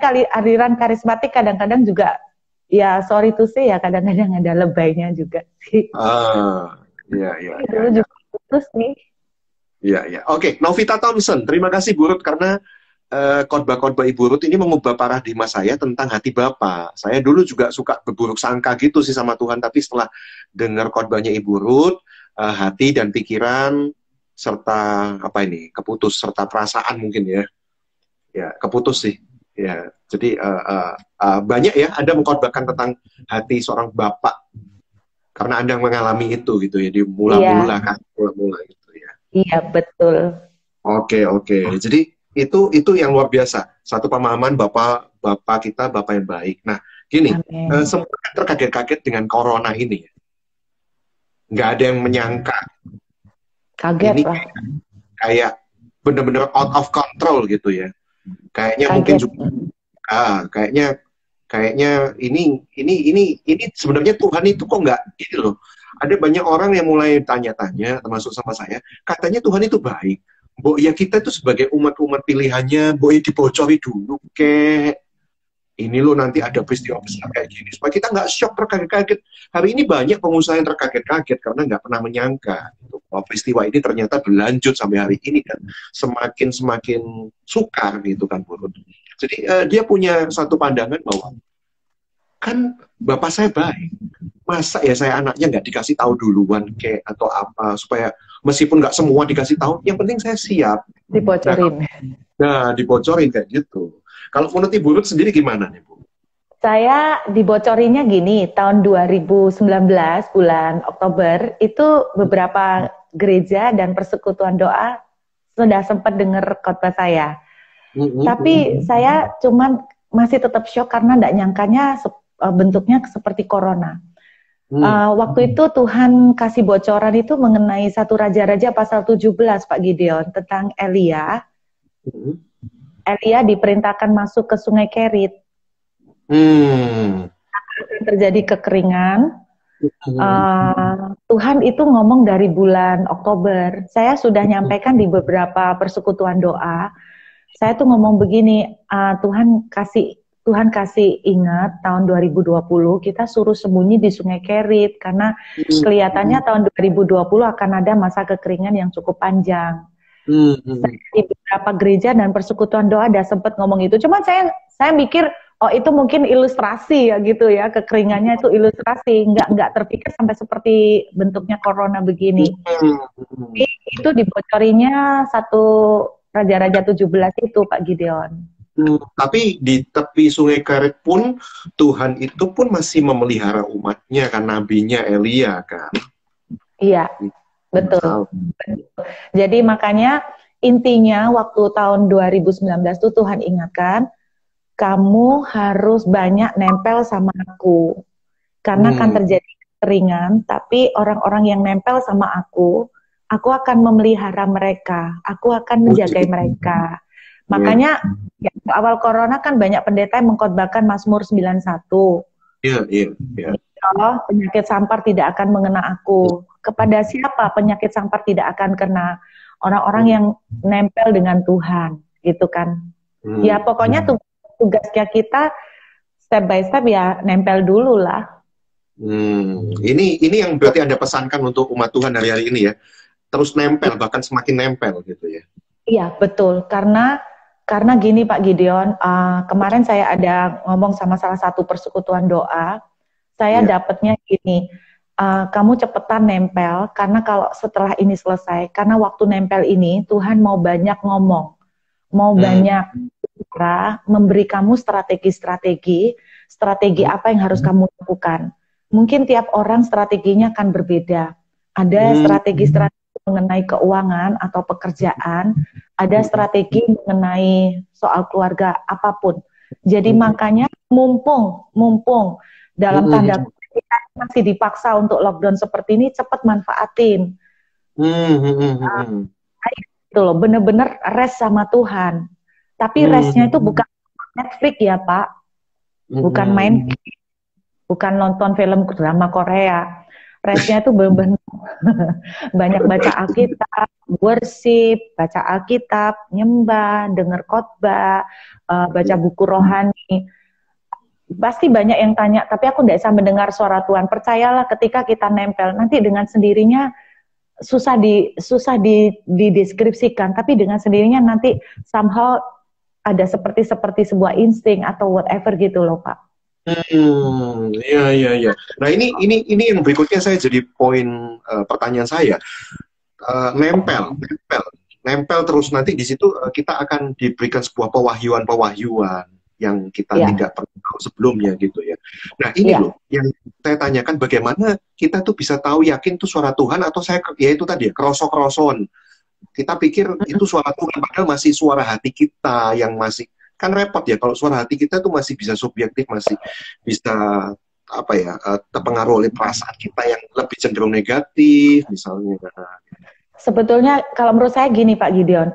kali aliran karismatik kadang-kadang juga ya sorry to say ya kadang-kadang ada lebaynya juga sih. Iya. Dulu juga terus nih. Iya. Oke, Novita Thompson, terima kasih Bu Ruth karena khotbah-khotbah Ibu Ruth ini mengubah paradigma saya tentang hati Bapa. Saya dulu juga suka berburuk sangka gitu sih sama Tuhan, tapi setelah dengar khotbahnya Ibu Ruth, hati dan pikiran serta keputus serta perasaan mungkin ya keputus sih ya. Jadi banyak ya Anda mengkhotbahkan tentang hati seorang bapak karena Anda mengalami itu gitu ya di mula-mula gitu ya. Iya betul. Oke. Jadi itu yang luar biasa. Satu pemahaman Bapak kita, Bapak yang baik. Nah, gini, semua terkaget-kaget dengan corona ini. Nggak ada yang menyangka. Kaget ini lah. Kayak bener-bener out of control gitu ya. Kayaknya mungkin juga, kayaknya ini sebenarnya Tuhan itu kok nggak gitu loh. Ada banyak orang yang mulai tanya-tanya, termasuk sama saya, katanya Tuhan itu baik. Ya kita itu sebagai umat-umat pilihannya, ya dibocori dulu, ini loh nanti ada peristiwa besar kayak gini. Supaya kita nggak shock, terkaget-kaget. Hari ini banyak pengusaha yang terkaget-kaget karena nggak pernah menyangka bahwa peristiwa ini ternyata berlanjut sampai hari ini dan semakin sukar gitu kan Bu Ruth. Jadi dia punya satu pandangan bahwa kan bapak saya baik, masa ya saya anaknya nggak dikasih tahu duluan atau apa supaya meskipun nggak semua dikasih tahu, yang penting saya siap. Dibocorin. Nah, dibocorin kayak gitu. Kalau menurut Ibu Ruth sendiri gimana nih Bu? Saya dibocorinnya gini, tahun 2019 bulan Oktober itu beberapa gereja dan persekutuan doa sudah sempat dengar khotbah saya. Tapi saya cuman masih tetap shock karena nggak nyangkanya bentuknya seperti corona. Waktu itu Tuhan kasih bocoran itu mengenai 1 Raja-Raja pasal 17 Pak Gideon tentang Elia. Elia diperintahkan masuk ke Sungai Kerit. Terjadi kekeringan. Tuhan itu ngomong dari bulan Oktober. Saya sudah nyampaikan di beberapa persekutuan doa. Saya tuh ngomong begini, Tuhan kasih ingat tahun 2020 kita suruh sembunyi di Sungai Kerit karena kelihatannya tahun 2020 akan ada masa kekeringan yang cukup panjang. Di beberapa gereja dan persekutuan doa ada sempat ngomong itu. Cuman saya mikir itu mungkin ilustrasi ya gitu ya, kekeringannya itu ilustrasi, nggak terpikir sampai seperti bentuknya corona begini. Itu dibocorinya 1 Raja-Raja 17 itu Pak Gideon. Tapi di tepi Sungai Kerit pun Tuhan itu pun masih memelihara umatnya kan, nabinya Elia kan. Iya, betul. Jadi makanya intinya waktu tahun 2019 itu Tuhan ingatkan, kamu harus banyak nempel sama aku. Karena kan terjadi kekeringan, tapi orang-orang yang nempel sama aku akan memelihara mereka, aku akan menjaga mereka. Makanya ya, awal corona kan banyak pendeta yang mengkhotbahkan Mazmur 91. Iya. Penyakit sampar tidak akan mengena aku. Kepada siapa penyakit sampar tidak akan kena? Orang-orang yang nempel dengan Tuhan, gitu kan. Ya pokoknya tugasnya kita step by step ya nempel dulu lah. Ini yang berarti Anda pesankan untuk umat Tuhan hari-hari ini ya. Terus nempel, bahkan semakin nempel gitu ya. Iya, betul. Karena gini Pak Gideon, kemarin saya ada ngomong sama salah satu persekutuan doa, saya dapatnya gini, kamu cepetan nempel, karena kalau setelah ini selesai, karena waktu nempel ini Tuhan mau banyak ngomong, mau banyak cara, memberi kamu strategi apa yang harus kamu lakukan. Mungkin tiap orang strateginya akan berbeda. Ada strategi-strategi mengenai keuangan atau pekerjaan, ada strategi mengenai soal keluarga, apapun. Jadi makanya mumpung dalam tanda kutip kita masih dipaksa untuk lockdown seperti ini, cepat manfaatin. Itu loh, bener-bener rest sama Tuhan. Tapi restnya itu bukan Netflix ya Pak, bukan main, bukan nonton film drama Korea. Restnya itu benar-benar banyak baca Alkitab, worship, baca Alkitab, nyembah, dengar khotbah, baca buku rohani. Pasti banyak yang tanya, tapi aku tidak bisa mendengar suara Tuhan. Percayalah, ketika kita nempel, nanti dengan sendirinya susah dideskripsikan, tapi dengan sendirinya nanti somehow ada seperti sebuah insting atau whatever gitu loh Pak. Iya. Nah ini yang berikutnya saya jadi poin pertanyaan saya. Nempel terus, nanti di situ kita akan diberikan sebuah pewahyuan yang kita tidak pernah tahu sebelumnya gitu ya. Nah ini loh yang saya tanyakan, bagaimana kita tuh bisa tahu yakin itu suara Tuhan atau ya itu tadi ya, kerosok-keroson. Kita pikir itu suara Tuhan, padahal masih suara hati kita yang masih, kan repot ya kalau suara hati kita tuh masih bisa subjektif, masih bisa terpengaruh oleh perasaan kita yang lebih cenderung negatif misalnya. Sebetulnya kalau menurut saya gini Pak Gideon,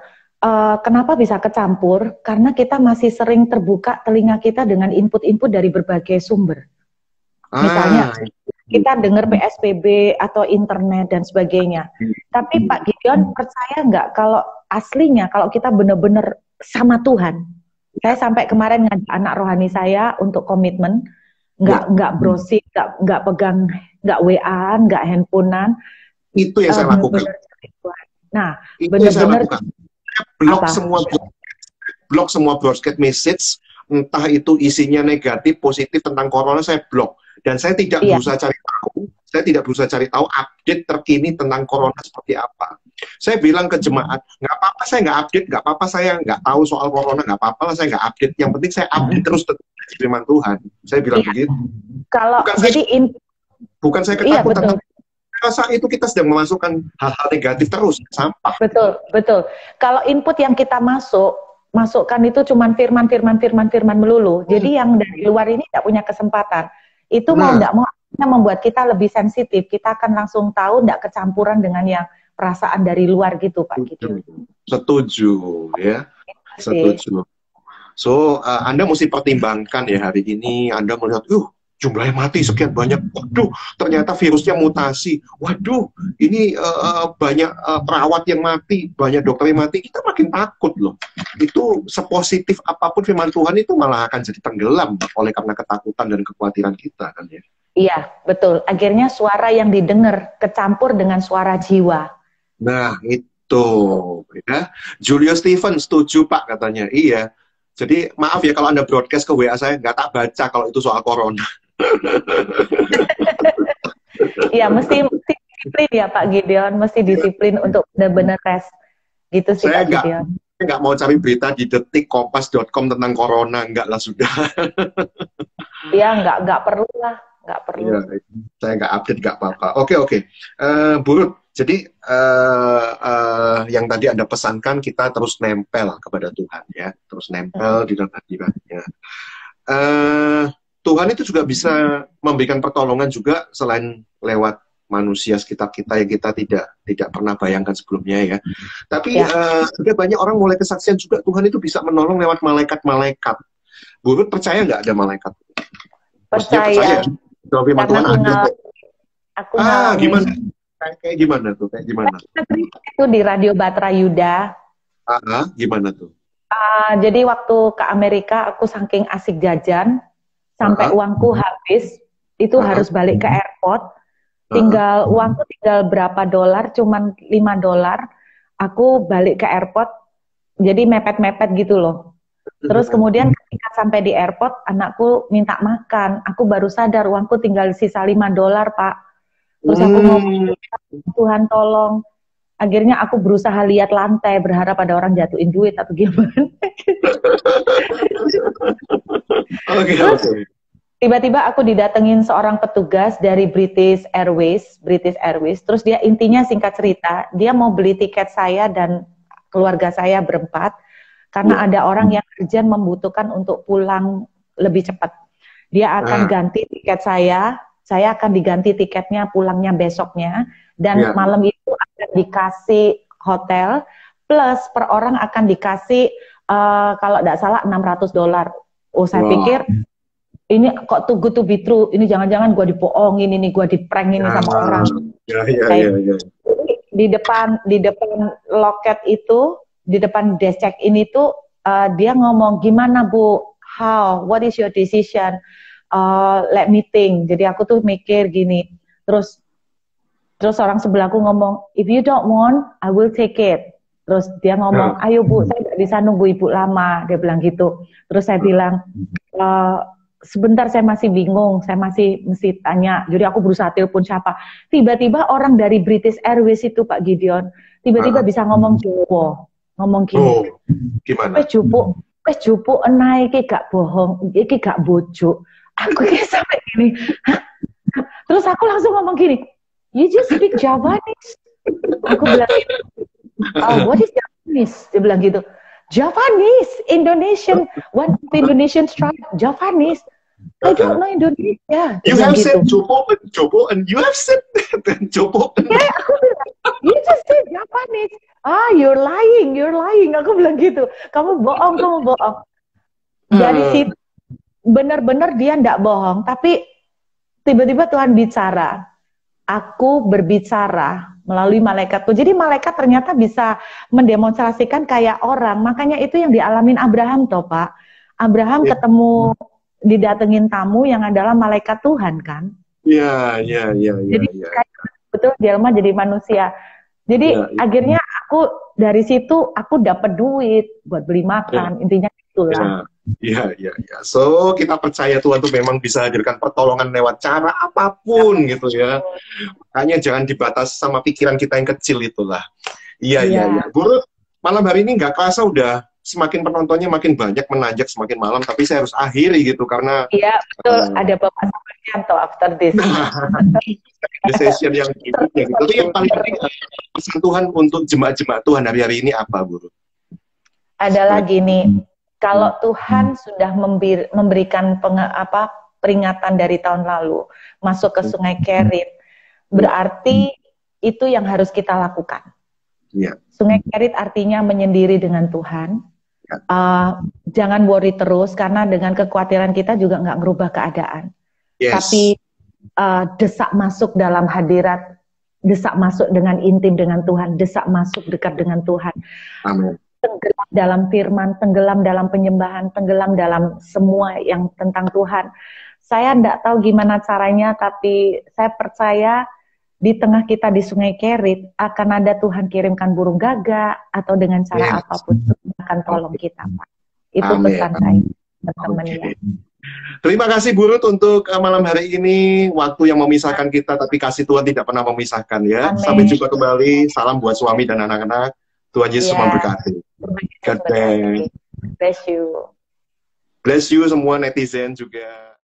kenapa bisa kecampur? Karena kita masih sering terbuka telinga kita dengan input-input dari berbagai sumber. Misalnya kita dengar PSBB atau internet dan sebagainya. Tapi Pak Gideon, percaya nggak kalau aslinya kalau kita benar-benar sama Tuhan? Saya sampai kemarin ngajak anak rohani saya untuk komitmen, nggak browsing, nggak pegang, nggak WA, nggak handphonean. Itu yang saya lakukan. Nah, benar-benar blok semua broadcast message, entah itu isinya negatif, positif tentang corona, saya blok. Dan saya tidak berusaha cari tahu update terkini tentang corona seperti apa. Saya bilang ke jemaat, nggak apa-apa saya nggak update, nggak apa-apa saya nggak tahu soal corona, nggak apa-apa saya nggak update. Yang penting saya update terus tentang firman Tuhan. Saya bilang begitu. Bukan saya ketakutan. Rasa itu kita sedang memasukkan hal-hal negatif terus, sampah. Betul. Kalau input yang kita masukkan itu cuma firman melulu. Jadi yang dari luar ini tidak punya kesempatan. Itu mau tidak mau membuat kita lebih sensitif. Kita akan langsung tahu, tidak kecampuran dengan yang perasaan dari luar gitu Pak. Gitu. Setuju ya. Setuju. So Anda mesti pertimbangkan ya hari ini. Anda melihat, jumlahnya mati sekian banyak. Waduh, ternyata virusnya mutasi. Waduh, ini banyak perawat yang mati, banyak dokter yang mati. Kita makin takut loh. Itu sepositif apapun firman Tuhan itu malah akan jadi tenggelam oleh karena ketakutan dan kekhawatiran kita kan ya. Iya, betul. Akhirnya suara yang didengar kecampur dengan suara jiwa. Nah, itu ya. Julio Steven setuju Pak katanya. Iya. Jadi maaf ya kalau Anda broadcast ke WA saya, nggak tak baca kalau itu soal corona. Iya, mesti disiplin ya Pak Gideon, mesti disiplin untuk benar-benar rest. Gitu sih Pak Gideon. Saya nggak mau cari berita di detik.kompas.com tentang corona, enggak lah sudah. Iya, nggak perlu lah, nggak perlu. Ya, saya nggak update, nggak apa-apa. Oke. Bu Ruth, jadi yang tadi Anda pesankan kita terus nempel kepada Tuhan ya, terus nempel di dalam hadiratnya. Tuhan itu juga bisa memberikan pertolongan juga selain lewat manusia sekitar kita yang kita tidak pernah bayangkan sebelumnya ya. Tapi ada banyak orang mulai kesaksian juga Tuhan itu bisa menolong lewat malaikat-malaikat. Bu Ruth percaya nggak ada malaikat? Percaya. Firman Tuhan ada. Aku gimana? Kayak gimana tuh? Itu di Radio Batra Yuda. Gimana tuh? Jadi waktu ke Amerika aku saking asik jajan sampai uangku habis, itu harus balik ke airport. Uangku tinggal berapa dolar, cuman $5. Aku balik ke airport, jadi mepet-mepet gitu loh. Terus kemudian ketika sampai di airport, anakku minta makan. Aku baru sadar uangku tinggal sisa $5 Pak. Terus aku ngomong, Tuhan tolong. Akhirnya aku berusaha lihat lantai, berharap ada orang jatuhin duit atau gimana. Oke, Terus oke. tiba-tiba aku didatengin seorang petugas dari British Airways. Terus dia intinya singkat cerita, dia mau beli tiket saya dan keluarga saya berempat karena ada orang yang urgent membutuhkan untuk pulang lebih cepat. Dia akan ganti tiket saya akan diganti tiketnya pulangnya besoknya, dan malam itu akan dikasih hotel plus per orang akan dikasih kalau tidak salah $600. Oh, saya pikir ini kok too good to be true, ini jangan-jangan gue dibohongin, ini gue di-prank ini sama orang. Di depan loket itu, di depan desk check-in itu, dia ngomong, gimana Bu, what is your decision? Let me think. Jadi aku tuh mikir gini, terus orang sebelahku ngomong, if you don't want, I will take it. Terus dia ngomong, ayo Bu, saya nggak bisa nunggu Ibu lama, dia bilang gitu. Terus saya bilang, sebentar, saya masih bingung, saya masih mesti tanya. Jadi aku berusaha telepon siapa. Tiba-tiba orang dari British Airways itu, Pak Gideon, tiba-tiba bisa ngomong Jawa, ngomong gini. Gimana? Wes jupu enai iki gak bohong, iki gak bojo. Aku kayak sampai gini. Hah? Terus aku langsung ngomong gini, you just speak Javanese. Aku bilang, what is Javanese? Dia bilang gitu. Javanese, Indonesian, one of the Indonesian tribe, Javanese. I don't know Indonesia. You have said Jopo, and you have said Jopo. Ya, aku bilang, you just said Japanese. You're lying. Aku bilang gitu. Kamu bohong. Dari situ, benar-benar dia ndak bohong. Tapi tiba-tiba Tuhan bicara. Aku berbicara melalui malaikatku. Jadi malaikat ternyata bisa mendemonstrasikan kayak orang. Makanya itu yang dialamin Abraham toh, Pak. Abraham ketemu, didatengin tamu yang adalah malaikat Tuhan kan. Iya. Jadi betul jelma jadi manusia. Jadi akhirnya aku dari situ aku dapat duit buat beli makan. Intinya itulah. Iya. So kita percaya Tuhan tuh memang bisa hadirkan pertolongan lewat cara apapun gitu ya. Makanya jangan dibatasi sama pikiran kita yang kecil itulah. Iya. Guru, malam hari ini nggak kerasa udah semakin penontonnya makin banyak, menanjak semakin malam, tapi saya harus akhiri gitu karena betul, ada Bapak Sabaryanto after this. The session yang berikutnya gitu. Tapi yang paling penting pesan Tuhan untuk jemaat-jemaat Tuhan hari ini apa, Guru? Adalah gini, kalau Tuhan sudah memberikan peringatan dari tahun lalu masuk ke Sungai Kerit, berarti itu yang harus kita lakukan. Sungai Kerit artinya menyendiri dengan Tuhan. Jangan worry terus, karena dengan kekhawatiran kita juga nggak merubah keadaan. Tapi desak masuk dalam hadirat, desak masuk dengan intim dengan Tuhan, desak masuk dekat dengan Tuhan. Amin. Tenggelam dalam firman, tenggelam dalam penyembahan, tenggelam dalam semua yang tentang Tuhan. Saya nggak tahu gimana caranya, tapi saya percaya di tengah kita di Sungai Kerit akan ada Tuhan kirimkan burung gagak atau dengan cara apapun akan tolong kita, Pak. Itu pesan saya teman-teman ya. Terima kasih Bu Ruth untuk malam hari ini, waktu yang memisahkan kita, tapi kasih Tuhan tidak pernah memisahkan ya. Amen. Sampai jumpa kembali. Salam buat suami dan anak-anak. Tuhan Yesus memberkati. God bless. Bless you. Bless you semua netizen juga.